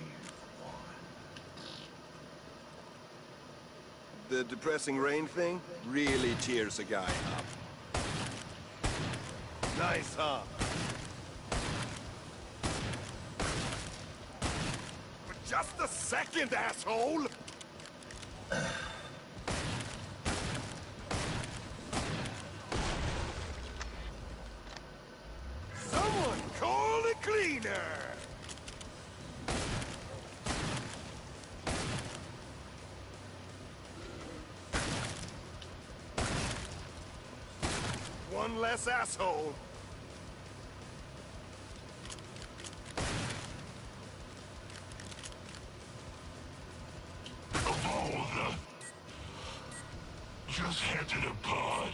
1. The depressing rain thing really cheers a guy up. Nice, huh? For just a second, asshole! Someone call a cleaner! One less asshole. Of all the... Just head to the pod.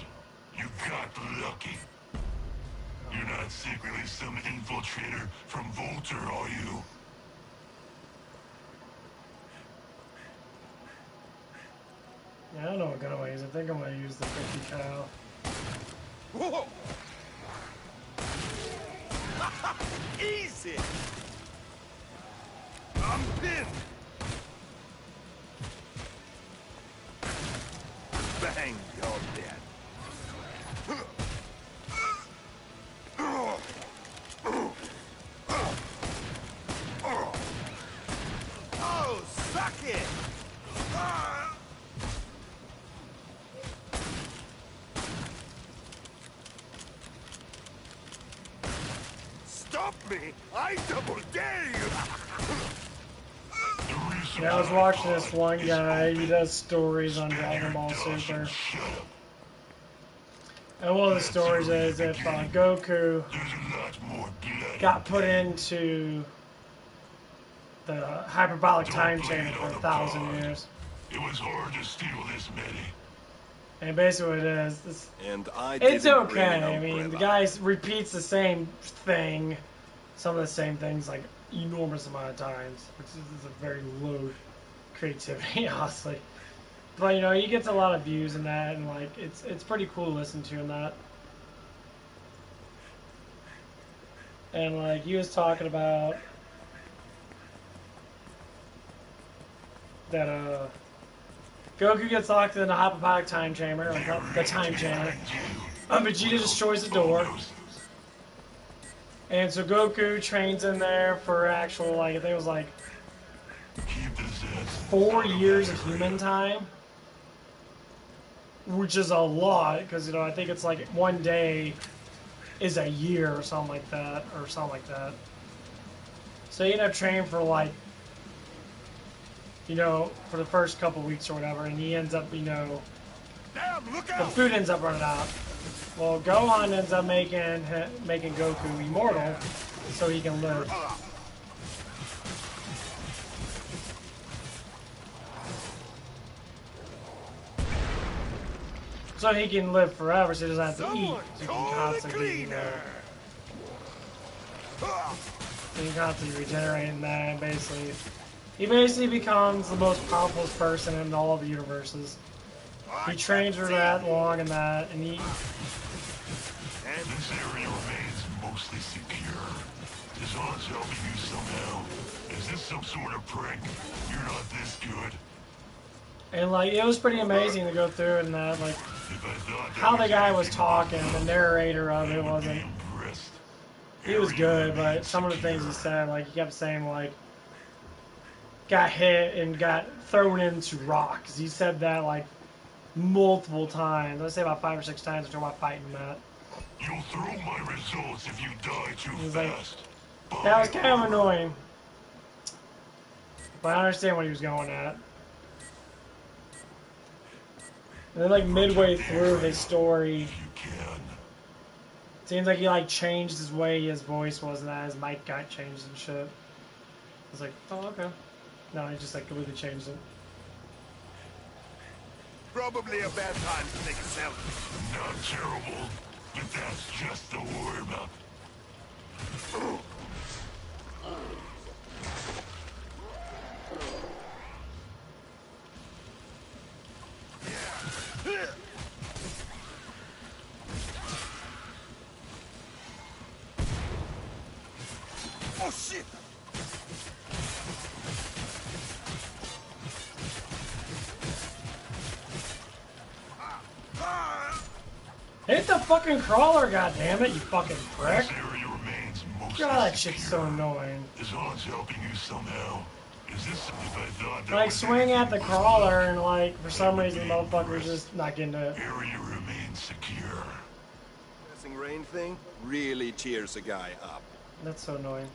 You got lucky. You're not secretly some infiltrator from Volter, are you? Yeah, I don't know what gun I use. I think I'm gonna use the 50 cal. Whoa! Easy! I'm pinned! Bang, you're dead. Oh, suck it! Stop me! I double dare you! Yeah, I was watching this one guy, he does stories on Dragon Ball Super. And one of the stories is if Goku got put into the hyperbolic time chamber for 1,000 years. It was hard to steal this many. And basically what it is, And it's okay. I mean, the guy repeats the same thing, some of the same things, like enormous amount of times, which is a very low creativity, honestly. But you know, he gets a lot of views in that, and like it's pretty cool to listen to in that. And like he was talking about that Goku gets locked in the hyperbolic time chamber, like the time chamber. Vegeta destroys the door. And so Goku trains in there for actual, like, I think it was like 4 years of human time. Which is a lot, because, you know, I think it's like 1 day is a year or something like that. So you end up training for like, you know, for the first couple weeks or whatever, and he ends up, you know, the food ends up running out. Well, Gohan ends up making Goku immortal so he can live. So he can live forever, so he doesn't have to eat. So he can constantly, you know, so he can constantly regenerating that, and basically, he basically becomes the most powerful person in all the universes. He trains for that long and that, and he... This area remains mostly secure. Zion's helping you somehow. Is this some sort of prank? You're not this good. And like, it was pretty amazing to go through and that, like, how the guy was talking, the narrator of it wasn't... He was good, but some of the things he said, like, he kept saying, like, got hit and got thrown into rocks. He said that, like, multiple times. I'd say about 5 or 6 times until about fighting Matt. You'll throw my results if you die too fast. Like, that was kind of annoying. But I understand what he was going at. And then, like, midway through his story, seems like he, like, changed his way his voice was and that his mic got changed and shit. I was like, oh, okay. No, he just, like, completely changed it. Probably a bad time to take a selfie. Not terrible. But that's just the warm-up. Oh shit! Hit the fucking crawler, goddammit, you fucking prick. This area remains mostly God, that shit's so secure. annoying. Is Hans helping you somehow? Is this if I thought that Like, was swing at the anything crawler but and, like, for some reason, the motherfucker's just not getting it. area remains secure. Passing rain thing really cheers a guy up. That's so annoying.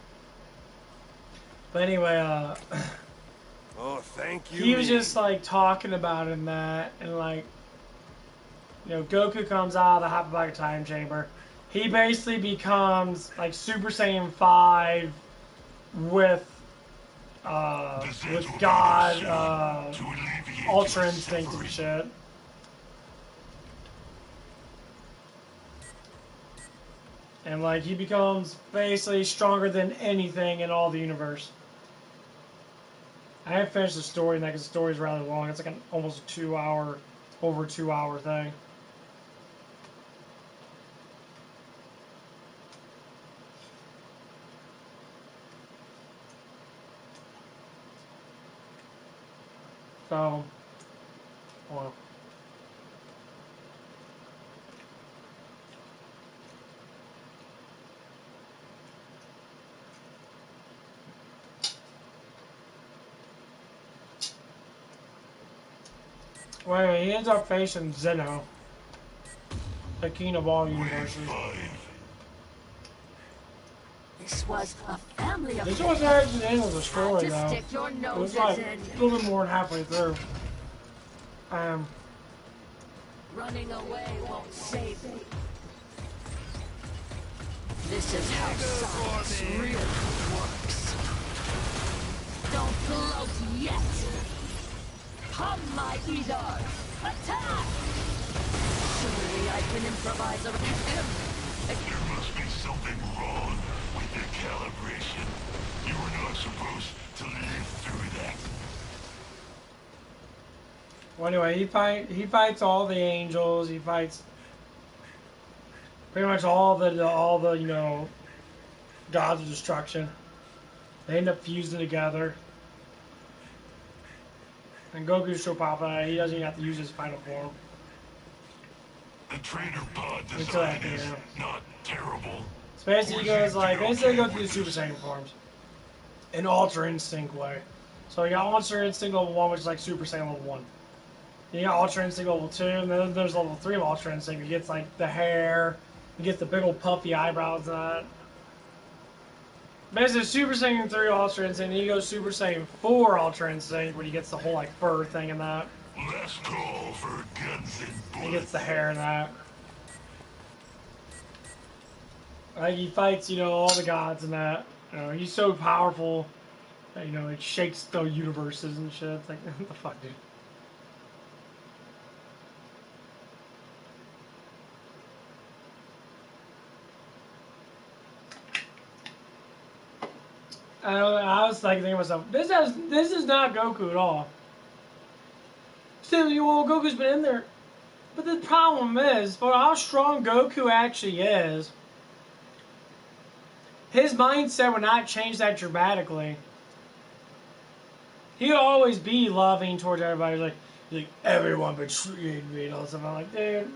But anyway, Oh, thank you. he was me. just, like, talking about it and that, and, like, you know, Goku comes out of the Hyperbolic Time Chamber. He basically becomes, like, Super Saiyan 5 with God, Ultra Instinct and shit. And, like, he becomes basically stronger than anything in all the universe. I haven't finished the story in that because the story's rather long. It's like an almost a 2 hour, over 2 hour thing. So, well. Wait, he ends up facing Zeno, the king of all universes. This was a family This affair. wasn't actually the end of the Had story, to though. stick your It was noses like in. a little bit more than halfway through. Running away won't save me. This is how science really works. Don't gloat yet. Come, my Edar. Attack! Surely I can improvise a... There must be something wrong with the calibration. You were not supposed to live through that. Well, anyway, he fights all the angels. He fights pretty much all the you know, gods of destruction. They end up fusing together. And Goku's so popular, he doesn't even have to use his final form. The trainer pod Until design after, is yeah. not terrible. So basically, he goes like, basically go through the Super Saiyan forms. In Ultra Instinct way. So you got Ultra Instinct level 1, which is like Super Saiyan level 1. You got Ultra Instinct level 2, and then there's level 3 of Ultra Instinct. He gets like the hair, he gets the big old puffy eyebrows and that. Basically, Super Saiyan 3 Ultra Instinct, and he goes Super Saiyan 4 Ultra Instinct, where he gets the whole like fur thing and that. Last call for guns and He bullets. gets the hair and that. Like, he fights, you know, all the gods and that. You know, he's so powerful that, you know, it shakes the universes and shit. It's like, what the fuck, dude? I was like thinking to myself, this is not Goku at all. Still, well, Goku's been in there, but the problem is, for how strong Goku actually is, his mindset would not change that dramatically. He'd always be loving towards everybody. He's like everyone betrayed me and all that stuff. I'm like, dude.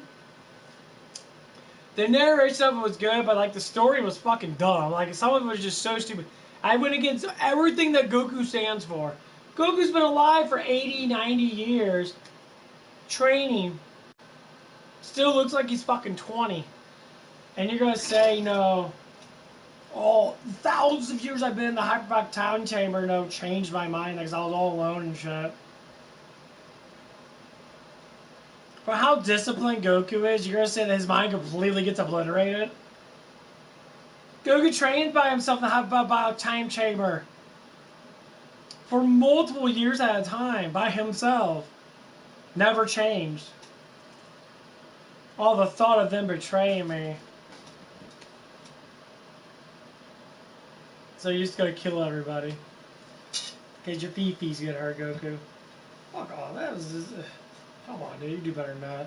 The narration of it was good, but like the story was fucking dumb. Like some of it was just so stupid. I went against everything that Goku stands for. Goku's been alive for 80, 90 years, training. Still looks like he's fucking 20. And you're gonna say, you know, oh, thousands of years I've been in the Hyperbolic Time Chamber, you know, changed my mind because I was all alone and shit. But how disciplined Goku is, you're gonna say that his mind completely gets obliterated? Goku trained by himself in the Hyperbolic Time Chamber for multiple years at a time by himself. Never changed. Oh, the thought of them betraying me. So you're just gonna kill everybody. In case your Fifi's get hurt, Goku. Fuck off, that was just, come on, dude, you do better than that.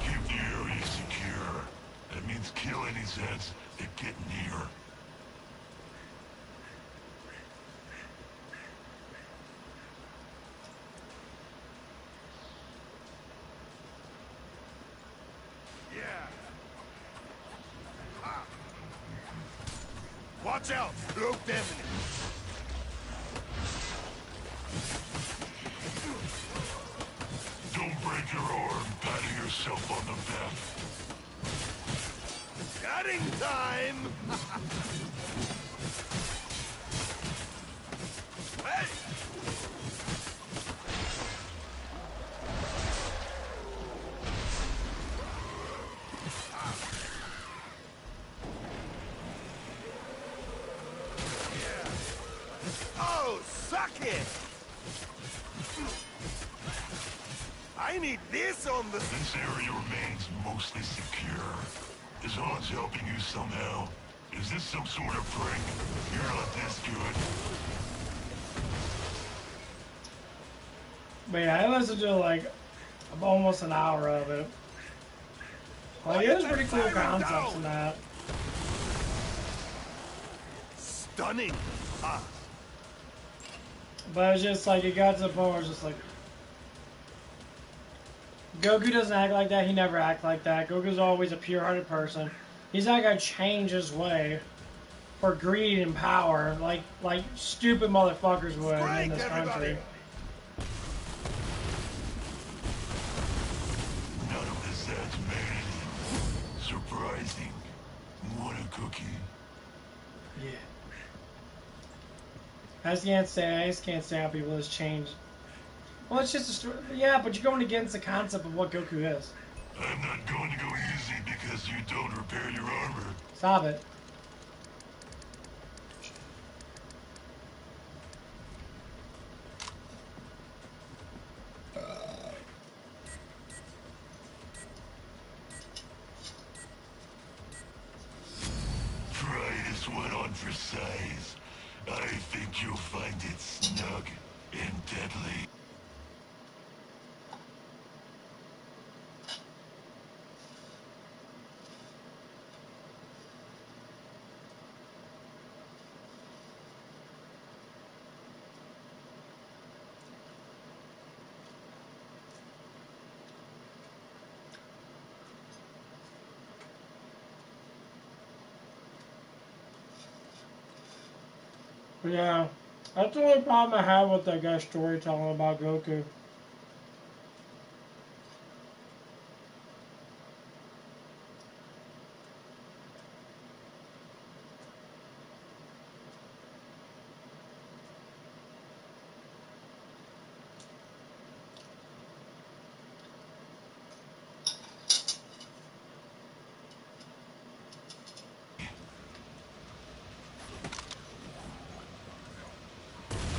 Keep the area secure. That means kill any Zeds that get near. Yeah. Ah. Watch out! Cloaked enemy. Don't break your arm patting yourself on the back. Cutting time! Hey! Oh, suck it! I need this on the... This area remains mostly secure. Is Hans helping you somehow? Is this some sort of prank? You're not this good. But yeah, I listened to like almost an hour of it. Like, it was pretty cool concepts in that. Stunning. Ah. But it's just like, it got to the point where it's just like, Goku doesn't act like that. He never act like that. Goku's always a pure-hearted person. He's not gonna change his way for greed and power like stupid motherfuckers would in this country. None of the Zeds made it. Surprising. Want a cookie? Yeah. I just can't say how people has changed. Well, it's just a story. Yeah, but you're going against the concept of what Goku is. I'm not going to go easy because you don't repair your armor. Stop it. Try this one on for size. I think you'll find it snug and deadly. Yeah, that's the only problem I have with that guy's storytelling about Goku.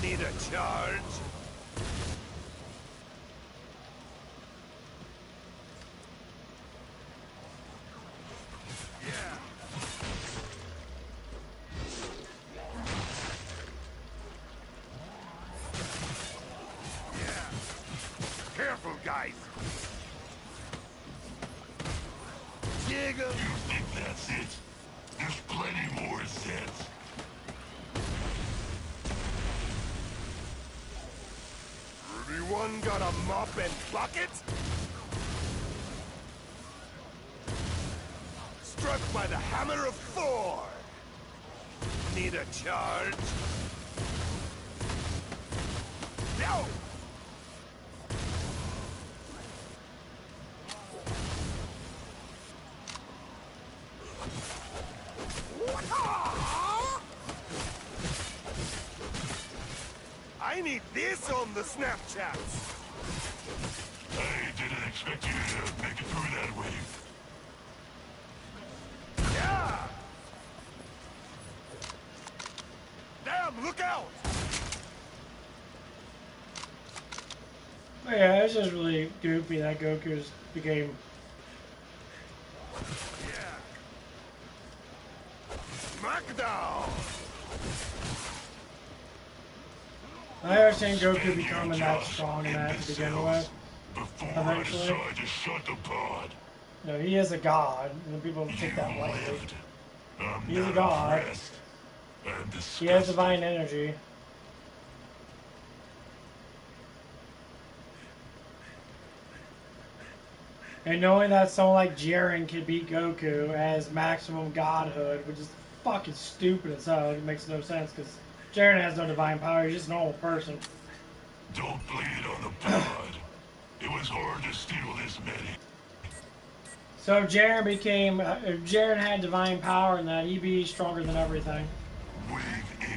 Need a charge? Yeah. Yeah. Careful, guys. Diego. You think that's it? There's plenty more Zeds. Everyone got a mop and bucket? Struck by the hammer of Thor! Need a charge? No! What? need this on the Snapchats. I didn't expect you to make it through that way. Yeah! Damn, look out! But yeah, it's just really goofy that Goku's became. Yeah! Smackdown! I understand Goku becoming that strong and that to begin with. Before I decide to shut the pod, You know, he is a god, and people take that lightly. lived. I'm He's a not god. impressed. I'm He has disgusted. divine energy. And knowing that someone like Jiren could beat Goku as maximum godhood, which is fucking stupid as hell. It makes no sense because Jiren has no divine power. He's just a normal person. Don't blame it on the pod. It was hard to steal this many. So if Jiren became, if Jiren had divine power in that, he'd be stronger than everything. Wave 8.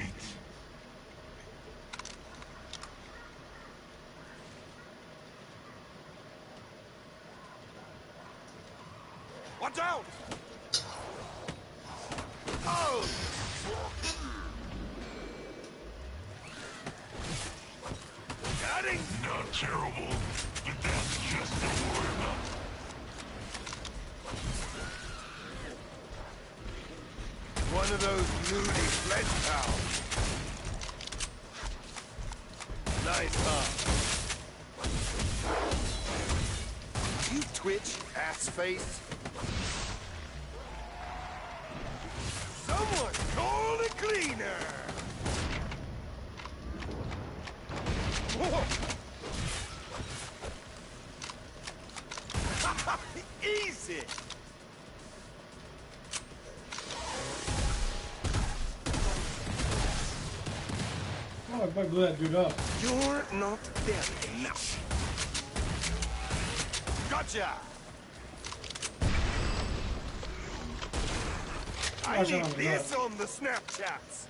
Watch out! Oh! Cutting! Not terrible, but that's just the warm-up. One of those moody flesh pounds. Nice, huh? You twitch, ass face. Someone call a cleaner! Whoa. Easy! Oh, I blew that dude up. You're not dead enough. Gotcha! I Watch need out on the this on the Snapchats.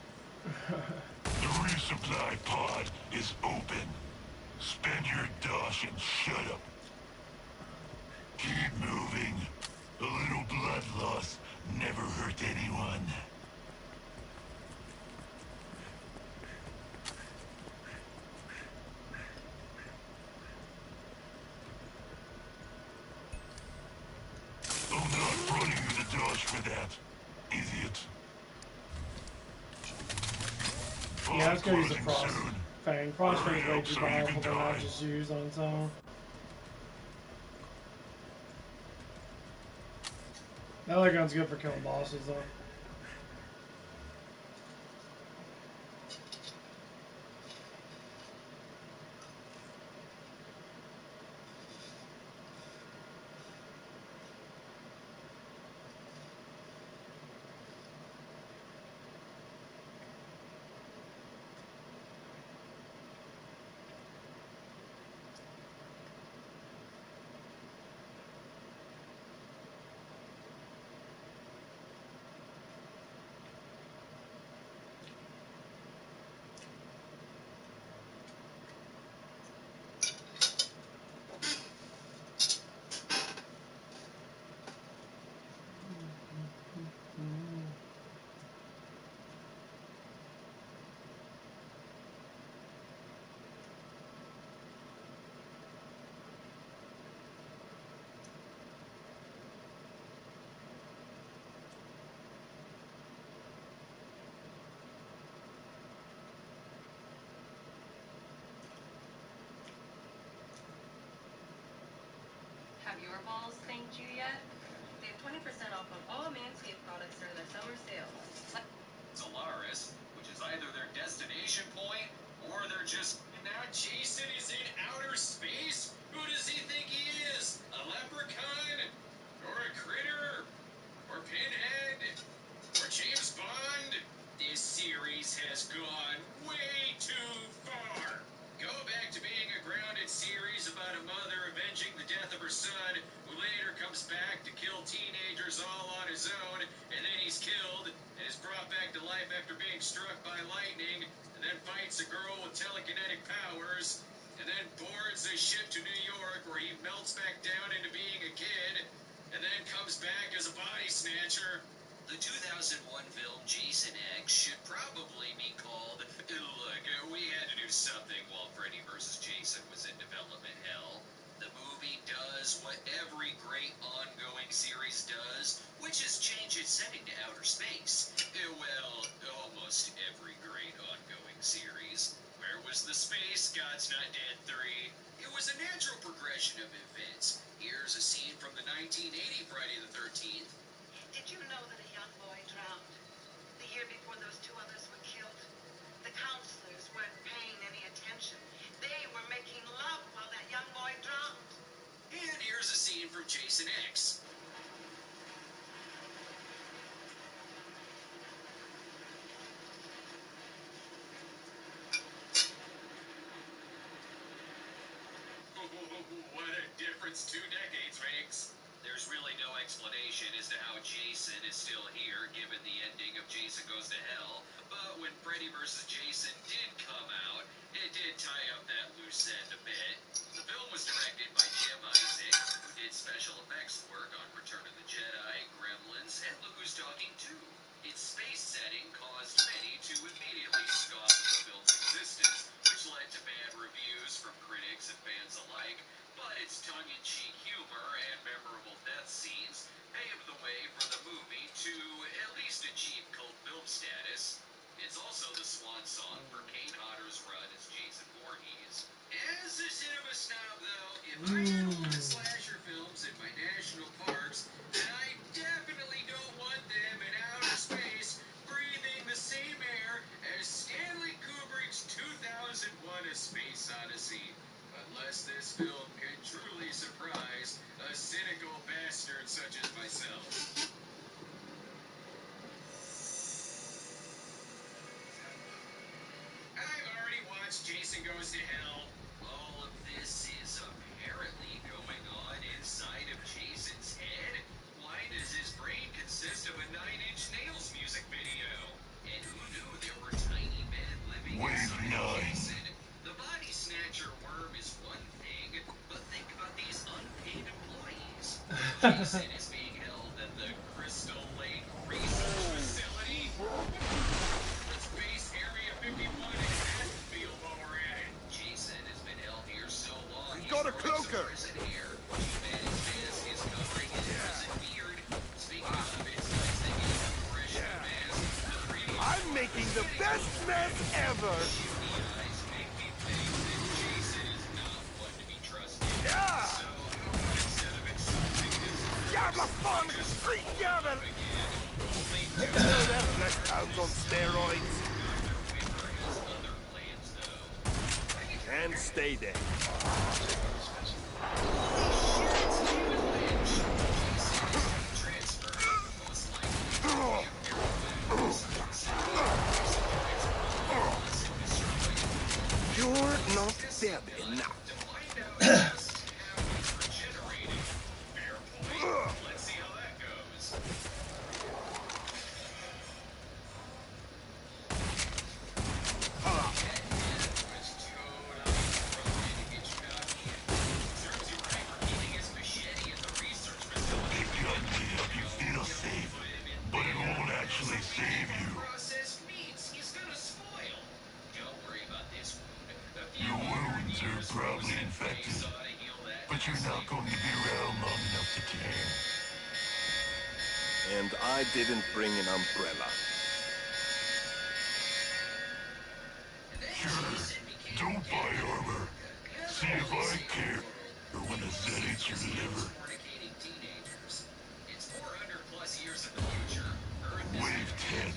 The resupply pod is open. Spend your dosh and shut up. Keep moving. A little blood loss never hurt anyone. I'm not running you the dosh for that, idiot. Yeah, let's go use the Closing Frost soon. Fang. Frost Fang is Hurry way up too so you powerful can to not die. just use on its own. That other gun's good for killing bosses though. Have your balls thanked you yet? They have 20% off of all Manscaped products during their summer sale. Solaris, which is either their destination point or they're just. And now Jason is in outer space? Who does he think he is? A leprechaun? Or a critter? Or Pinhead? Or James Bond? This series has gone way too far. Go back to being a grounded series about a mother avenging the death of her son, who later comes back to kill teenagers all on his own, and then he's killed and is brought back to life after being struck by lightning, and then fights meets a girl with telekinetic powers, and then boards a ship to New York where he melts back down into being a kid, and then comes back as a body snatcher. The 2001 film Jason X should probably be called, look, we had to do something while Freddy vs. Jason was in development hell. The movie does what every great ongoing series does, which is change its setting to outer space. Well, almost every great ongoing series. Where was the Space God's Not Dead 3? It was a natural progression of events. Here's a scene from the 1980 Friday the 13th. Did you know that a young boy drowned the year before those two others were killed? The counselors weren't paying any attention. They were making love while that young boy drowned. And here's a scene from Jason X. What a difference 2 decades makes. There's really no explanation as to how Jason is still here, given the ending of Jason Goes to Hell. But when Freddy vs. Jason did come out, it did tie up that loose end a bit. The film was directed by Jim Isaac, who did special effects work on Return of the Jedi, Gremlins, and Look Who's Talking 2. Its space setting caused many to immediately scoff at the film's existence, which led to bad reviews from critics and fans alike. But its tongue-in-cheek humor and memorable death scenes paved the way for the movie to at least achieve cult film status. It's also the swan song for Kane Hodder's run as Jason Voorhees. As a cinema snob, though, if I had to watch slasher films in my national parks, then I definitely don't want them in outer space breathing the same air as Stanley Kubrick's 2001: A Space Odyssey. Unless this film can truly surprise a cynical bastard such as myself. I've already watched Jason Goes to Hell. All of this is apparently going on inside of Jason's head. Why does his brain consist of a Nine Inch Nails music video? And who knew there were tiny men living inside of Jason? The body snatcher worm is one thing, but think about these unpaid employees. Jason is being held at the Crystal Lake Research Facility. Let's base Area 51 in Hatfield while we're at it. Jason has been held here so long. He's got a cloaker. His mask is covering his prison beard. Speaking of, it's nice they get a fresh mask. I'm making the best mess ever. Jävla fan! Skitjävel! That flesh hound's on steroids. And stay there. You're not dead enough. Let's see how that goes. Probably infected, but you're not going to be around long enough to care. And I didn't bring an umbrella. Sure, don't buy armor. See if I care. Or when a Zed eats your liver. It's 400 plus years in the future. Earth is Wave 10.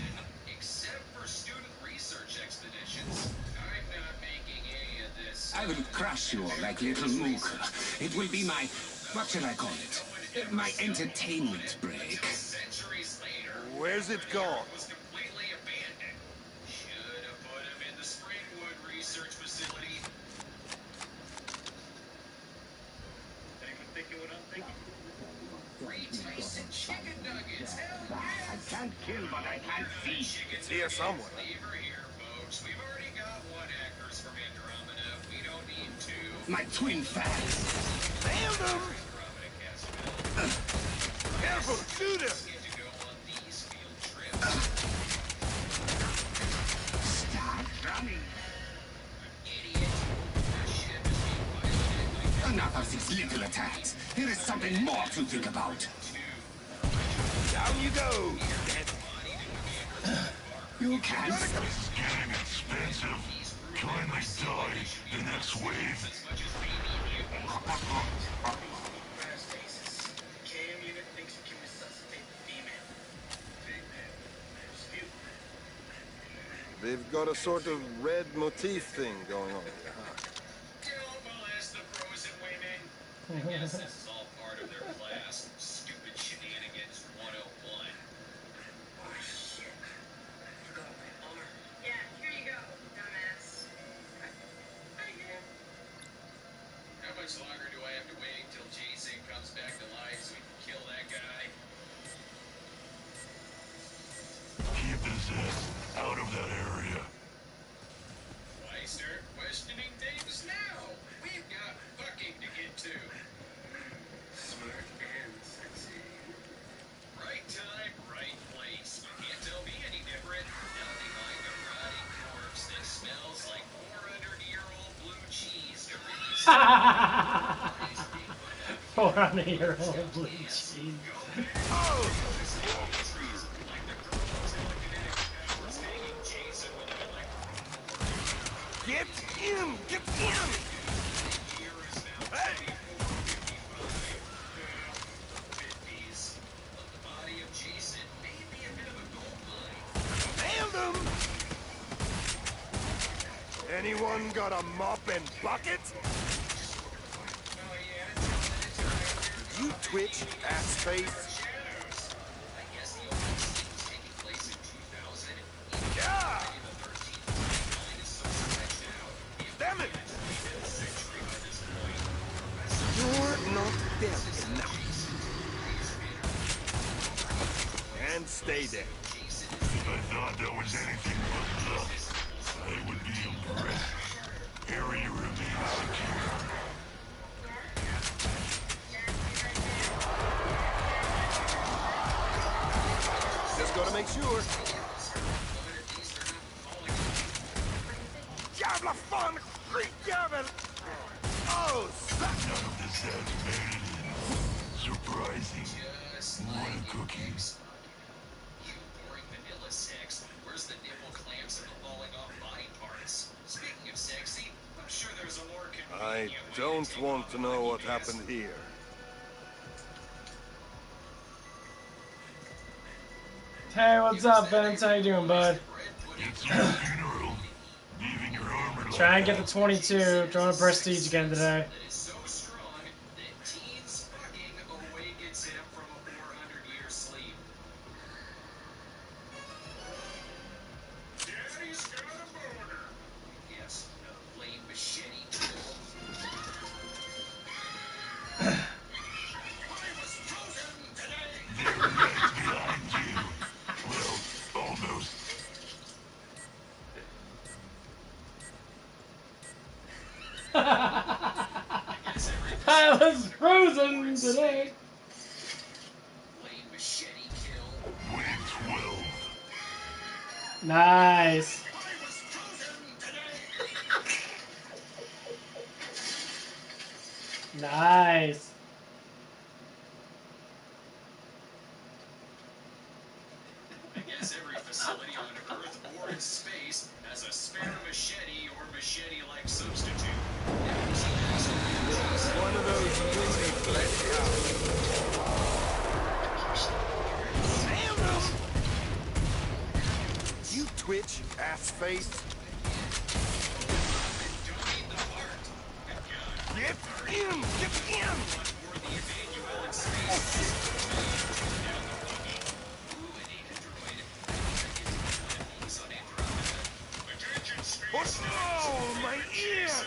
Except for student research expeditions. I'm not making any of this. I will crush you all like little Mooka. It will be my, what shall I call it? My entertainment break. Centuries later, Where's it gone? was completely abandoned. Should have put him in the Springwood Research Facility. Thinking what I'm thinking. Free Tyson chicken nuggets. Hell yeah! I can't kill, but I can't feed. Chicken It's here somewhere. flavor here, folks. We've already got one from Andromeda. We don't need to. My twin fans. Nailed him! Careful, shoot him! Get to go on these field trips. Start running. Idiot. Our ship is being piloted by Enough of these little attacks. There is something more to think about. Down you go! You can't. It's getting expensive. Kindly die the next wave. KM unit thinks you can resuscitate the female. They've got a sort of red motif thing going on here, huh? Don't molest the frozen women. I guess this is all part of their class. Stupid shenanigans 101. Oh shit. Forgot my arm. Yeah, here you go, dumbass. How much longer do I have to wait until Jason comes back to life so we can kill that guy? Keep his head out of that area. Why start questioning things now? We've got fucking to get to. Smart and sexy. Right time, right place. You can't tell me any different. Now behind a rotting corpse that smells like 400-year-old blue cheese to release. 400-year-old blue cheese. Get in! Get in! Hey! Nailed him! Anyone got a mop and bucket? You twitch, ass face. Yeah! Damn it! You're not dead enough. And stay dead. If I thought that was anything but luck, I would be impressed. Area remains secure. Just gotta make sure. Diablo fun! Great Gavin! Oh, suck! None of this has made it in. Surprising. What a cookie. You boring vanilla sex. Where's the nipple clamps and the falling off body parts? Speaking of sexy, I'm sure there's a more I convenient way to don't take want off to a know what monkey happened here. Hey, what's up, Vince? How you doing, bud? It's your funeral. Leaving your armor like Try and get that. the 22. Throwing prestige again today. that is so strong that teens fucking awakens him from a 400-year sleep. Daddy's got a boner. Yes, a lame machete tool. I was frozen today. They're right behind you. Well, almost. I was frozen today. Lame machete kill. Wave 12. Nice. I was frozen today. Nice. I guess every facility on Earth or in space has a spare machete or machete-like substitute. One of those movie flesh out. You twitch, ass face. Get in! Get in! Oh, my ears!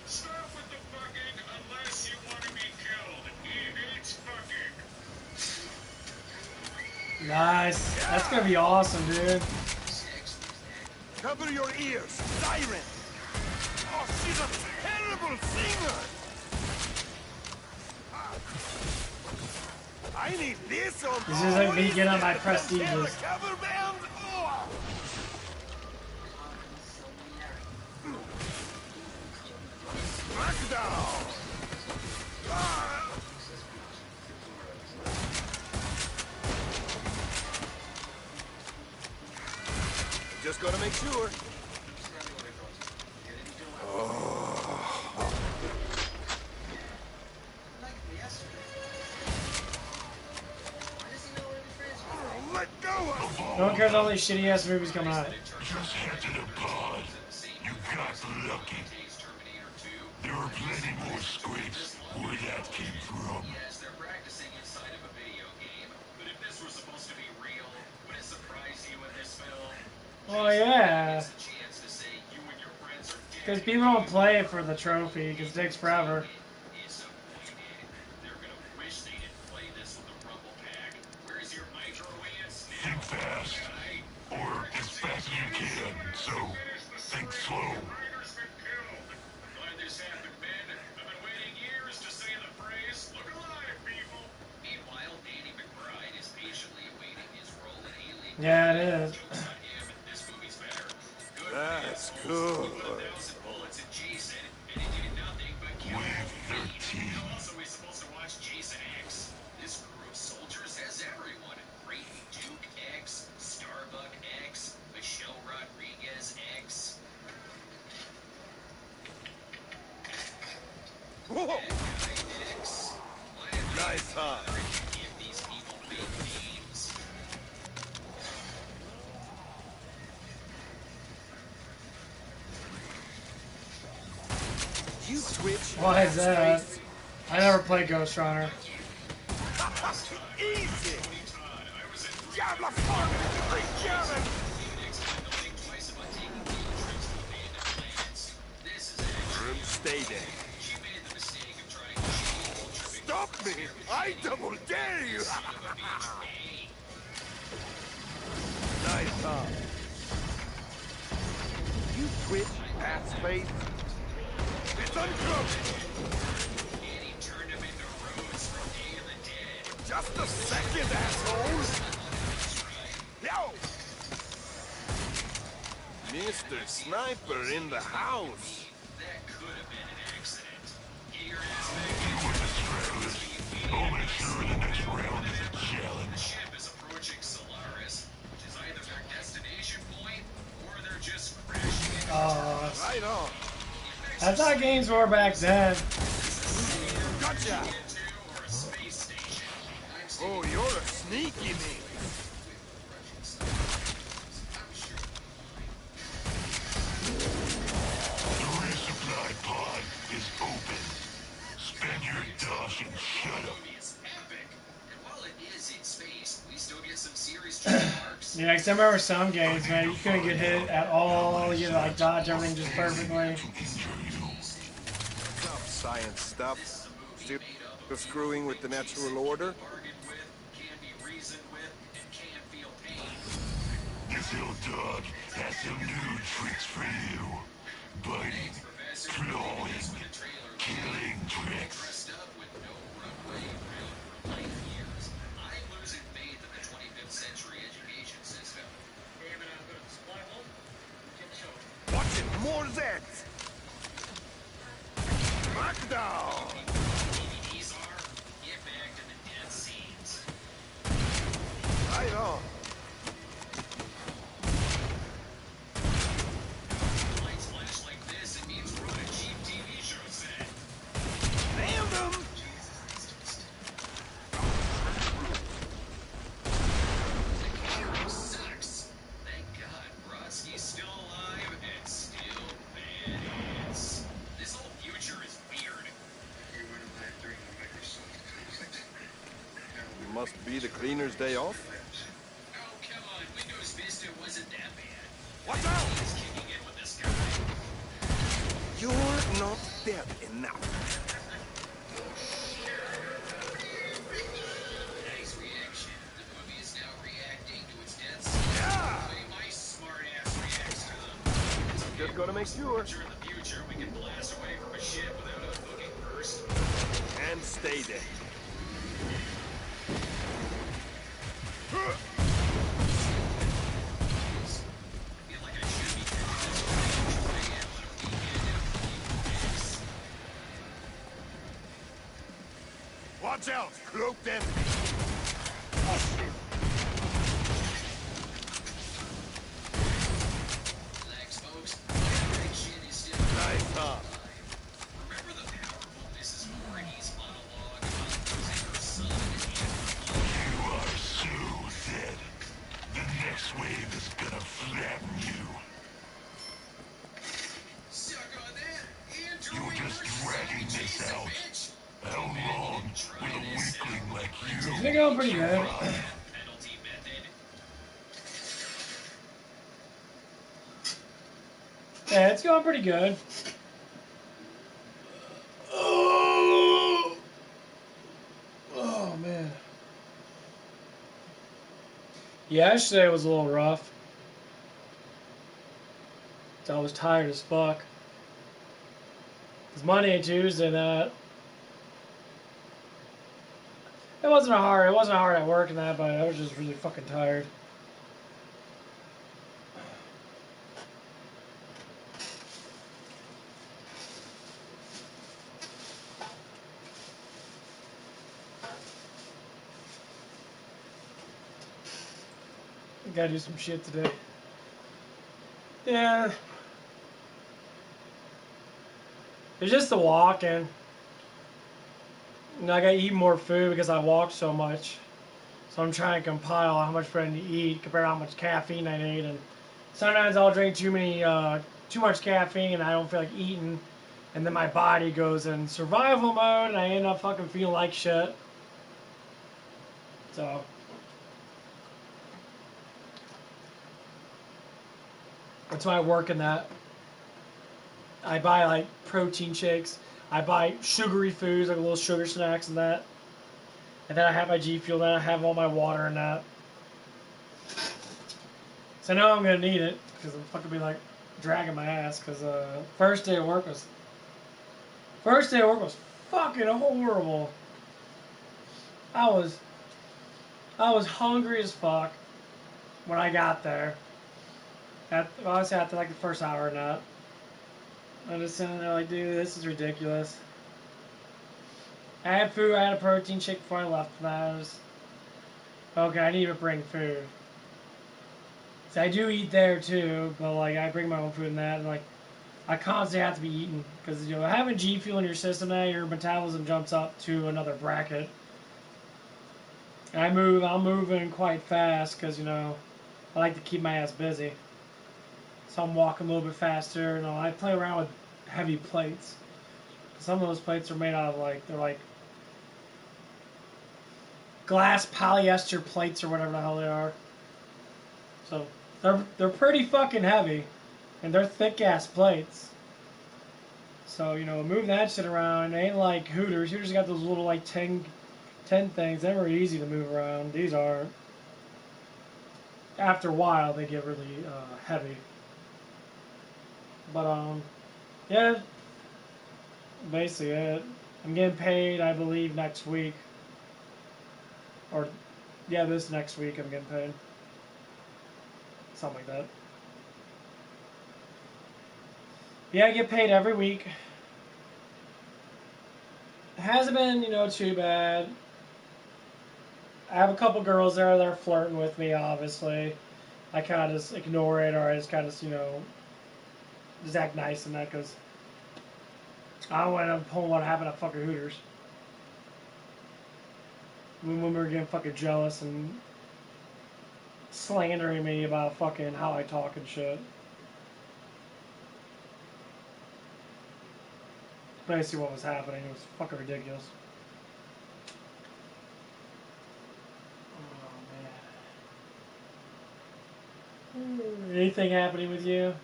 Stop with the fucking unless you want to be killed. He hates fucking. Nice. That's gonna be awesome, dude. Cover your ears, siren! This on This is like me getting on my prestiges. cover band. Smackdown. Just gotta make sure. Let go of No one cares all these shitty ass movies coming out. Just head to the pod. You got lucky. There are plenty more scripts where that came from. Yes, they're practicing inside of a video game. But if this was supposed to be real, would it surprise you in this film? Oh yeah. It's a chance to say you and your friends are dead. Because people don't play it for the trophy, because it takes forever. Disappointed. They're gonna wish they didn't play this with the Rumble Pack. Where's your microwave snap? Think fast. Or as fast as you can. So, think slow. Glad this happened, Ben. I've been waiting years to say the phrase, look alive, people. Meanwhile, Danny McBride is patiently awaiting his role in Alien. Yeah, it is. Joke's on him. This movie's better. Good That's man. good. 1,000 bullets at Jason, and he did nothing but kill Wave me. 13. How else are we supposed to watch Jason X? This crew of soldiers has everyone. Great Duke X, Starbuck X, Michelle Rodriguez X. Whoa. That guy X. Why did they Nice, huh? give these people big names? You twitch. Why is that? I never played Ghost Runner. Easy. Diablo Farm. Great German. Stay there. Stop me! I double dare you! Nice, huh? You twitch, ass face. It's uncooked! Just a second, assholes! Yo! Mr. Sniper in the house. That could have been an accident. Get your ass You back were the stragglers. I'll make sure the next round is a The challenge. ship is approaching Solaris, which is either their destination point or they're just crashing into Right on. That's how games were back then. Gotcha! or a space station. Oh, you're a sneaky me. The resupply pod is open. Spend your dosh and shut up. It's epic. And while it is in space, we still get some serious trademarks. Yeah, 'cause I remember some games, man, you couldn't get hit at all. You like dodge everything just perfectly. Tough science stuff. Still screwing with the natural order. Bargain with, can be reasoned with, and can feel pain. This old dog has some new tricks for you. Biting, clawing, killing tricks. Dressed up with no runway around for life years. I'm losing faith in the 25th century education system. Watch it, more Zeds! Smackdown! DVDs are, get back to the death scenes. Right on. Lights flash like this, it means we're on a cheap TV show set. Nailed him! The camera sucks. Thank God, Brodsky's still alive and still badass. This whole future is weird. Must be the cleaner's day off. Oh, come on, Windows Vista wasn't that bad. Watch out! He's kicking in with this guy. You're not dead enough. Nice reaction. The movie is now reacting to its death scene. The way my smart ass reacts to them. Just gotta make sure. Sure, in the future, we can blast away from a ship without unhooking first. And stay there. Watch out! Cloaked enemy! Relax, folks. That shit is still Nice up. Remember the powerful Mrs. Voorhees monologue about losing her son You are so dead. The next wave is gonna flatten you. Suck on that! You're just dragging this out. How long will a weakling like you It's been going pretty good. penalty method? Yeah, it's going pretty good. Oh man. Yeah, yesterday was a little rough. I was tired as fuck. It's Monday and Tuesday that. It wasn't hard at work and that, but I was just really fucking tired. Gotta do some shit today. Yeah. It's just the walking. You know, I gotta eat more food because I walk so much. So I'm trying to compile how much food I need to eat compared to how much caffeine I need. And sometimes I'll drink too much caffeine and I don't feel like eating. And then my body goes in survival mode and I end up fucking feeling like shit. So. That's why I work in that. I buy like protein shakes. I buy sugary foods, like little sugar snacks and that. And then I have my G Fuel, then I have all my water and that. So I know I'm gonna need it, because I'm fucking be like dragging my ass, because first day of work was fucking horrible. I was hungry as fuck when I got there. Honestly, after like the first hour and that. I'm just sitting there like, dude, this is ridiculous. I had food, I had a protein shake before I left for that. I was, okay, I need to bring food. So I do eat there too, but like I bring my own food and that, and like I constantly have to be eating because you know having G Fuel in your system now, your metabolism jumps up to another bracket. And I'm moving quite fast because you know I like to keep my ass busy. So I'm walking a little bit faster. You know, I play around with heavy plates. Some of those plates are made out of like they're like glass polyester plates or whatever the hell they are. So they're pretty fucking heavy, and they're thick ass plates. So you know, move that shit around. It ain't like Hooters. Hooters got those little like 10 things. They're very easy to move around. These aren't. After a while, they get really heavy. But yeah, basically it. I'm getting paid, I believe, next week. Or, yeah, this next week I'm getting paid. Something like that. Yeah, I get paid every week. It hasn't been, you know, too bad. I have a couple girls there that are flirting with me, obviously. I kind of just ignore it, or I just kind of, you know, just act nice and that, because I don't want to pull what happened at fucking Hooters. When we were getting fucking jealous and slandering me about fucking how I talk and shit. Basically what was happening. It was fucking ridiculous. Oh, man. Anything happening with you?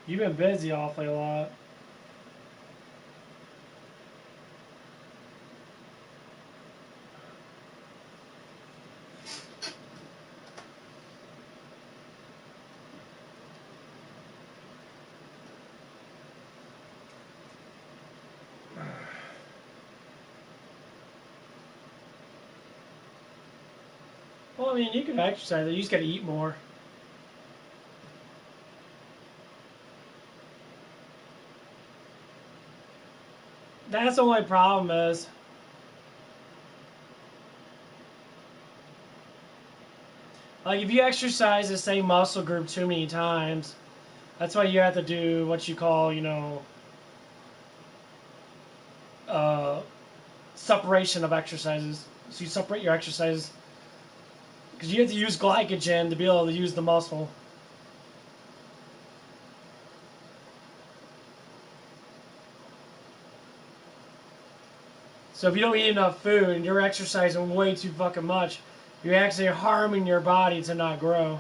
You've been busy awfully a lot. Well, I mean, you can exercise. You just gotta eat more. That's the only problem is Like, if you exercise the same muscle group too many times, that's why you have to do what you call, you know, separation of exercises. So you separate your exercises. Because you have to use glycogen to be able to use the muscle. So if you don't eat enough food and you're exercising way too fucking much, you're actually harming your body to not grow.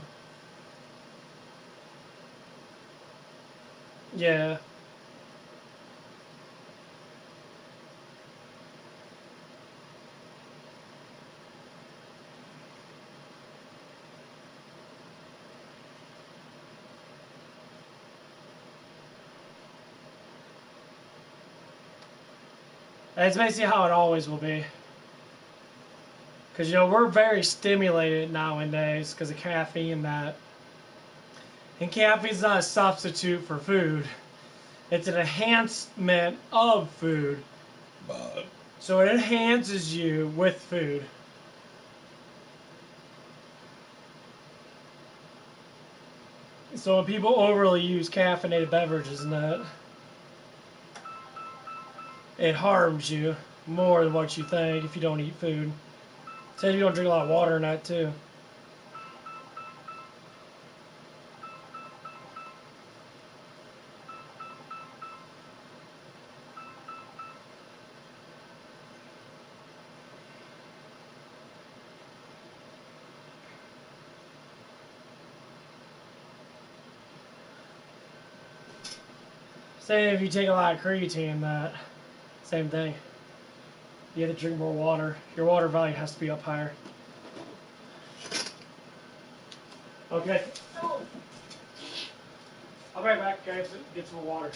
Yeah. That's basically how it always will be. Because, you know, we're very stimulated nowadays because of caffeine and that. And caffeine's not a substitute for food. It's an enhancement of food. So it enhances you with food. So when people overly use caffeinated beverages and that, it harms you more than what you think if you don't eat food. Say you don't drink a lot of water and that too. Say if you take a lot of creatine and that, same thing. You have to drink more water. Your water value has to be up higher. Okay. I'll be right back, guys. Get some water.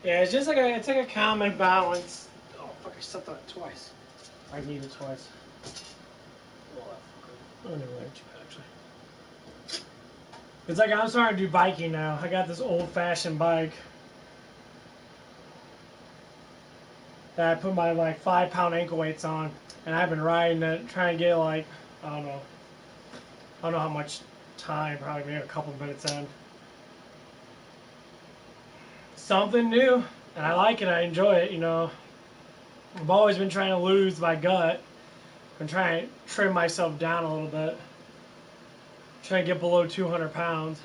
Yeah, it's just like a common balance. Oh fuck! I stepped on it twice. I need it twice. Oh, never mind, too bad actually. It's like I'm starting to do biking now. I got this old-fashioned bike that I put my like 5-pound ankle weights on, and I've been riding it, trying to get like I don't know how much time, probably maybe a couple minutes in. Something new, and I like it. I enjoy it. You know, I've always been trying to lose my gut. I'm trying to trim myself down a little bit. Trying to get below 200 pounds.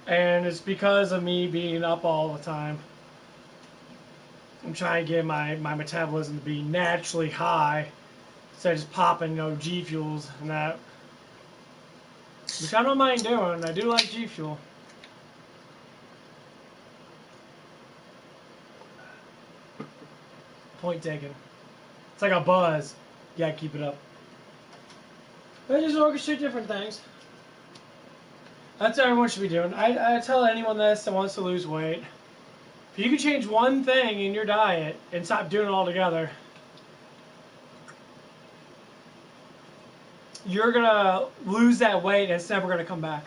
And it's because of me being up all the time. I'm trying to get my metabolism to be naturally high instead of just popping, you know, G Fuels and that. Which I don't mind doing. I do like G Fuel. Point taken. It's like a buzz. You gotta keep it up. I just orchestrate different things. That's what everyone should be doing. I tell anyone this that wants to lose weight. If you can change one thing in your diet and stop doing it altogether, you're gonna lose that weight and it's never gonna come back.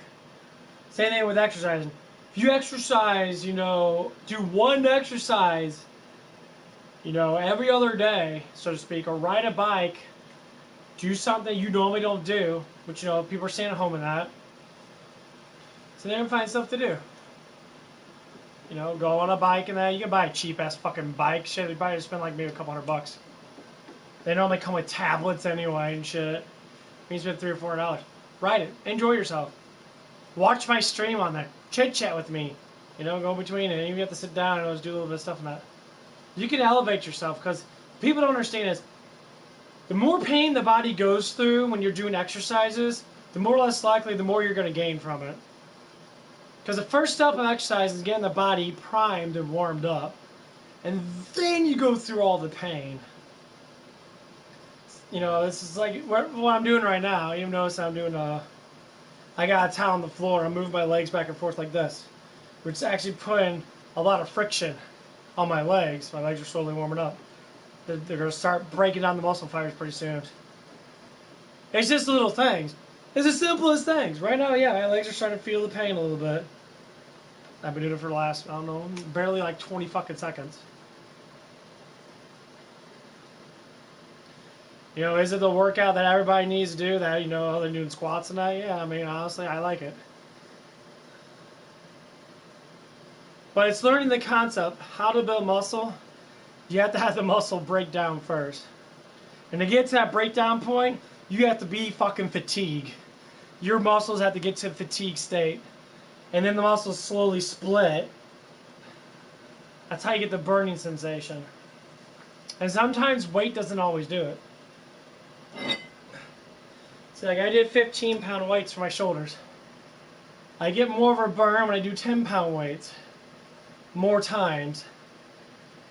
Same thing with exercising. If you exercise, you know, do one exercise, you know, every other day, so to speak, or ride a bike, do something you normally don't do, which, you know, people are staying at home and that. So they're gonna find stuff to do. You know, go on a bike and that. You can buy a cheap ass fucking bike. Shit, you probably spend like maybe a couple $100. They normally come with tablets anyway and shit. You spend $300 or $400. Ride it. Enjoy yourself. Watch my stream on there. Chit chat with me. You know, go between it. And you have to sit down and just do a little bit of stuff on that. You can elevate yourself, because people don't understand is the more pain the body goes through when you're doing exercises, the more or less likely the more you're going to gain from it. Because the first step of exercise is getting the body primed and warmed up. And then you go through all the pain. You know, this is like what I'm doing right now. You notice I'm doing I got a towel on the floor. I'm moving my legs back and forth like this, which is actually putting a lot of friction on my legs. My legs are slowly warming up. They're going to start breaking down the muscle fibers pretty soon. It's just little things. It's the simplest things. Right now, yeah, my legs are starting to feel the pain a little bit. I've been doing it for the last, I don't know, barely like 20 fucking seconds. You know, is it the workout that everybody needs to do? That, you know, they're doing squats and that? Yeah, I mean, honestly, I like it. But it's learning the concept, how to build muscle. You have to have the muscle break down first. And to get to that breakdown point, you have to be fucking fatigued. Your muscles have to get to a fatigue state. And then the muscles slowly split. That's how you get the burning sensation. And sometimes weight doesn't always do it. See, like I did 15-pound weights for my shoulders. I get more of a burn when I do 10-pound weights. More times.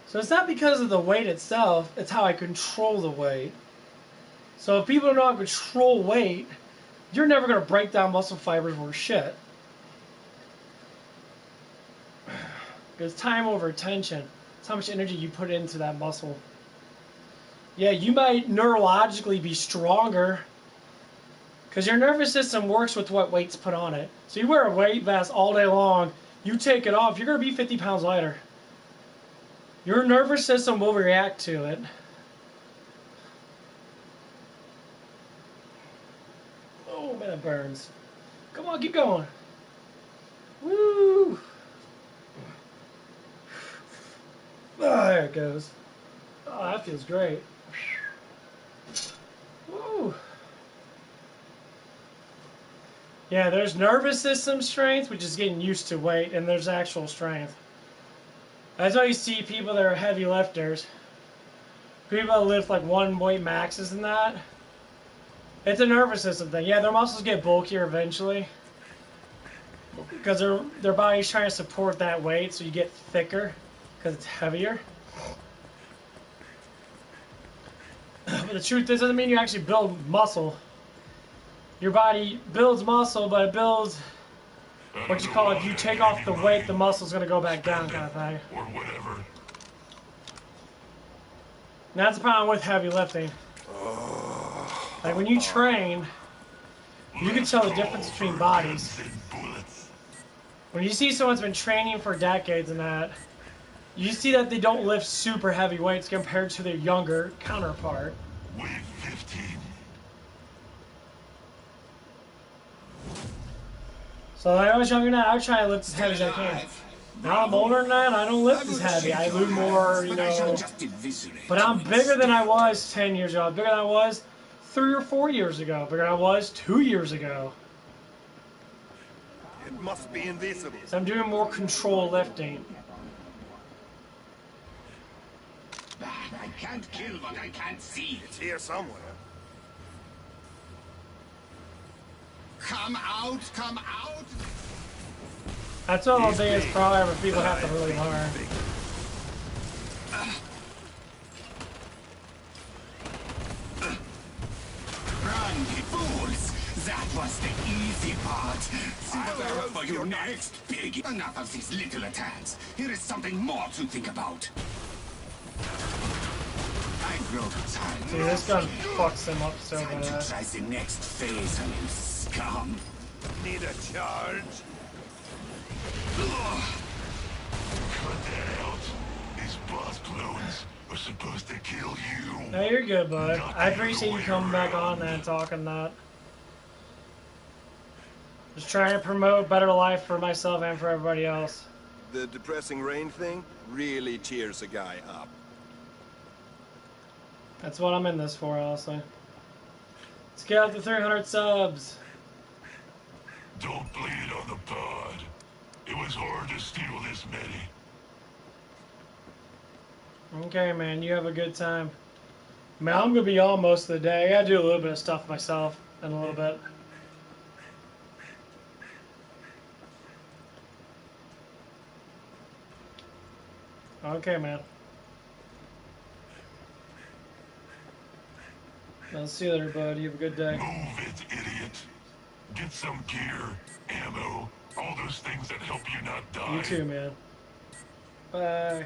So it's not because of the weight itself, it's how I control the weight. So if people don't know how to control weight, you're never going to break down muscle fibers worth shit. Because time over attention. It's how much energy you put into that muscle. Yeah, you might neurologically be stronger because your nervous system works with what weight's put on it. So you wear a weight vest all day long, you take it off, you're going to be 50 pounds lighter. Your nervous system will react to it. Oh man, it burns. Come on, keep going. Woo! Oh, there it goes. Oh, that feels great. Woo! Yeah, there's nervous system strength, which is getting used to weight, and there's actual strength. That's why you see people that are heavy lifters. People that lift like one weight maxes and that. It's a nervous system thing. Yeah, their muscles get bulkier eventually. Because their body's trying to support that weight, so you get thicker. Because it's heavier. But the truth is, it doesn't mean you actually build muscle. Your body builds muscle, but it builds what you call it. If you take off the weight, the muscle's going to go back down kind of thing. Or whatever. And that's the problem with heavy lifting. Like when you train, you can tell the difference between bodies. When you see someone's been training for decades and that, you see that they don't lift super heavy weights compared to their younger counterpart. Wave 15. So when I was younger than that, I was trying to lift as heavy as I can. Now I'm older than that, I don't lift as heavy. I do more, you know. But I'm bigger than I was 10 years ago. I'm bigger than I was 3 or 4 years ago. Bigger than I was 2 years ago. It must be invisible. So I'm doing more control lifting. I can't kill what I can't see. It's here somewhere. Come out, come out! That's one of the biggest problems where people have to really learn. Run, you fools! That was the easy part. Prepare for your next big... Enough of these little attacks. Here is something more to think about. I grow tired. Dude, this gun fucks him up so Time bad. to try the next phase on you, scum. Need a charge? Cut that out. These boss clones are supposed to kill you. No, you're good, bud. I appreciate you coming back on that and talking that. Just trying to promote better life for myself and for everybody else. The depressing rain thing really cheers a guy up. That's what I'm in this for, honestly. Let's get up to 300 subs. Don't bleed on the pod. It was hard to steal this many. Okay, man, you have a good time. Man, I'm gonna be on most of the day. I gotta do a little bit of stuff myself in a little bit. Okay, man. I'll see you later, bud. You have a good day. Move it, idiot. Get some gear, ammo, all those things that help you not die. You too, man. Bye.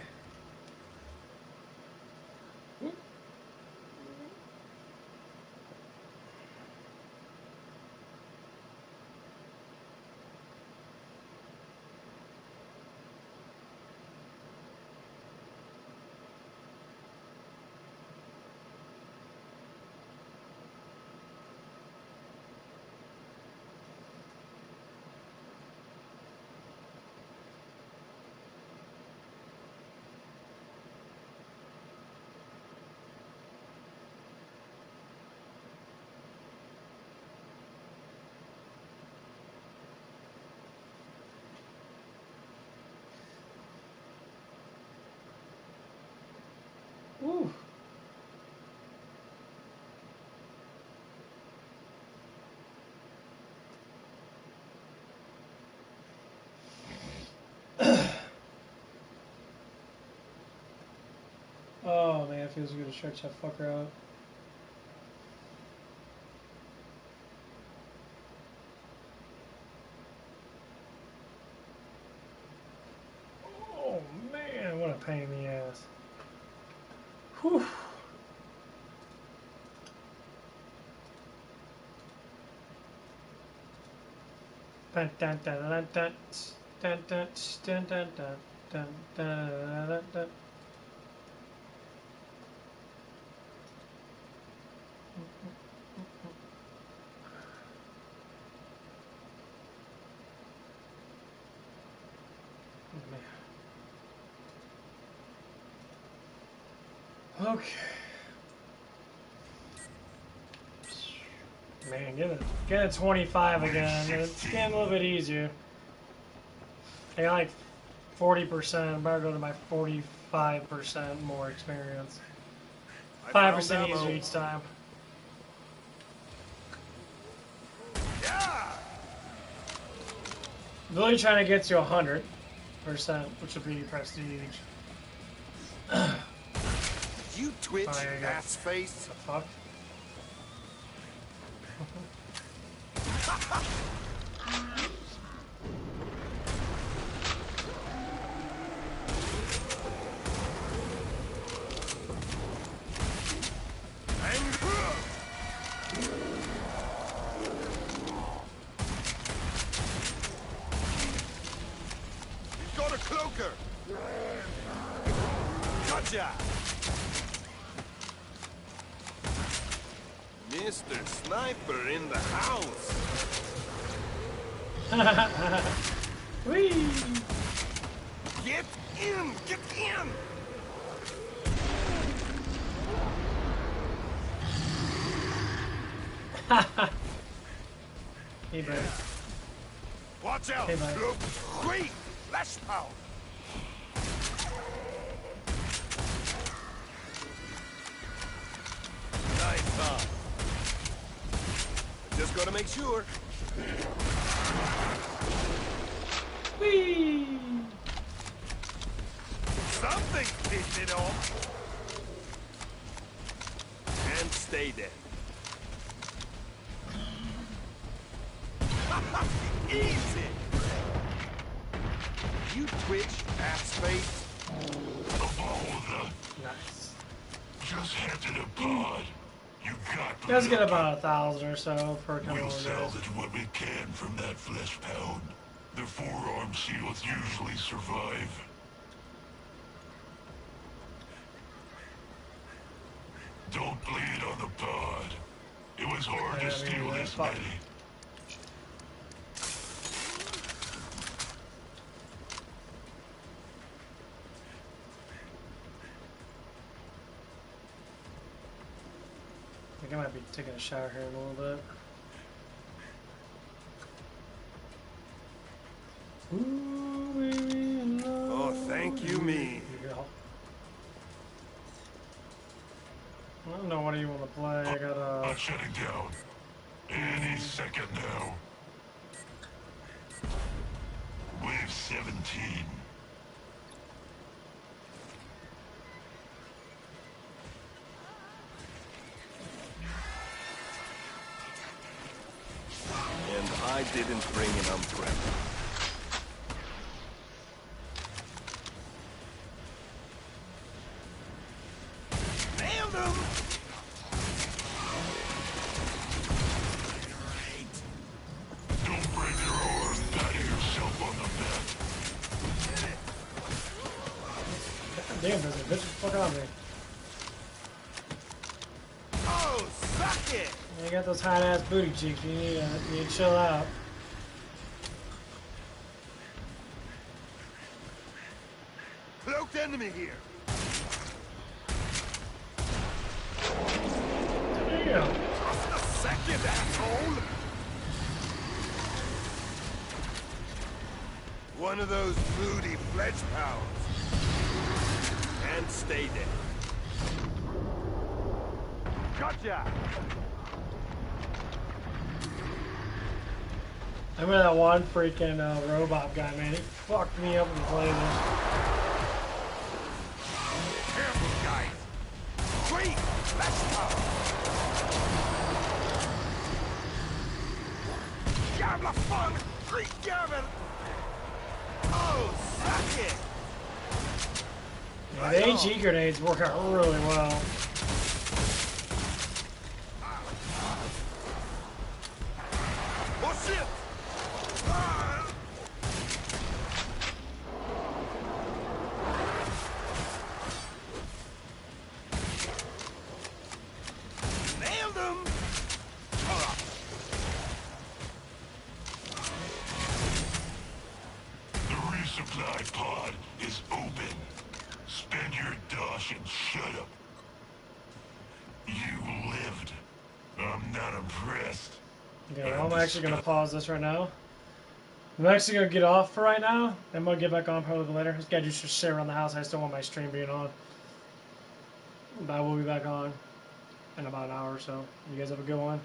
Woo. Oh man, it feels good to stretch that fucker out. Oh man, what a pain in the ass. Whew. Dun, dun, dun, dun, dun, dun, dun, dun, dun, dun, dun, dun, dun, dun. Okay. Man, get a 25 again. It's getting a little bit easier. I got like 40%. I'm about to go to my 45% more experience. 5% easier each time. Yeah. Really trying to get to 100%, which would be prestige. You twitch, Oh, ass face. The fuck? He's got a cloaker. Gotcha. Mr. Sniper in the house. Whee! Get in! Get in! Hey, buddy. Watch out! Hey, buddy. Look, great! Flash power! Nice, huh? Just gotta make sure. Whee! Something's pissed it off! And stay dead. Easy! You twitch, ass face. Nice. Just head to the pod. You got You guys get about 1,000 or so per couple We'll of days. salvage what we can from that flesh pound. The forearm shields usually survive. Don't bleed on the pod. It was hard to steal this many. I think I might be taking a shower here in a little bit. Ooh. don't know what do you want to play. I gotta. I'm shutting down. Any second now. Wave 17. And I didn't bring an umbrella. Nailed him! Don't break your arm. Patty yourself on the back. Damn, there's a bitch fuck on me. Oh, suck it! You got those hot ass booty cheeks. You need to chill out. Cloaked enemy here. Damn. Just a second, asshole! One of those moody fledge powers. And stay there. Gotcha! I remember that one freaking robot guy, man. He fucked me up with his lasers. Careful, guys! Sweet! Let's go! Jävla fan! Skitjävel! Oh, suck it! Yeah, the HE grenades work out really well. Oh shit! Ah! Nailed him! The resupply pod is open. Spend your dosh and shut up. You lived. I'm not impressed. Okay, well, I'm actually going to pause this right now. I'm actually going to get off for right now. I'm going to get back on probably later. This guy just sit around the house. I still want my stream being on. But I will be back on in about an hour or so. You guys have a good one.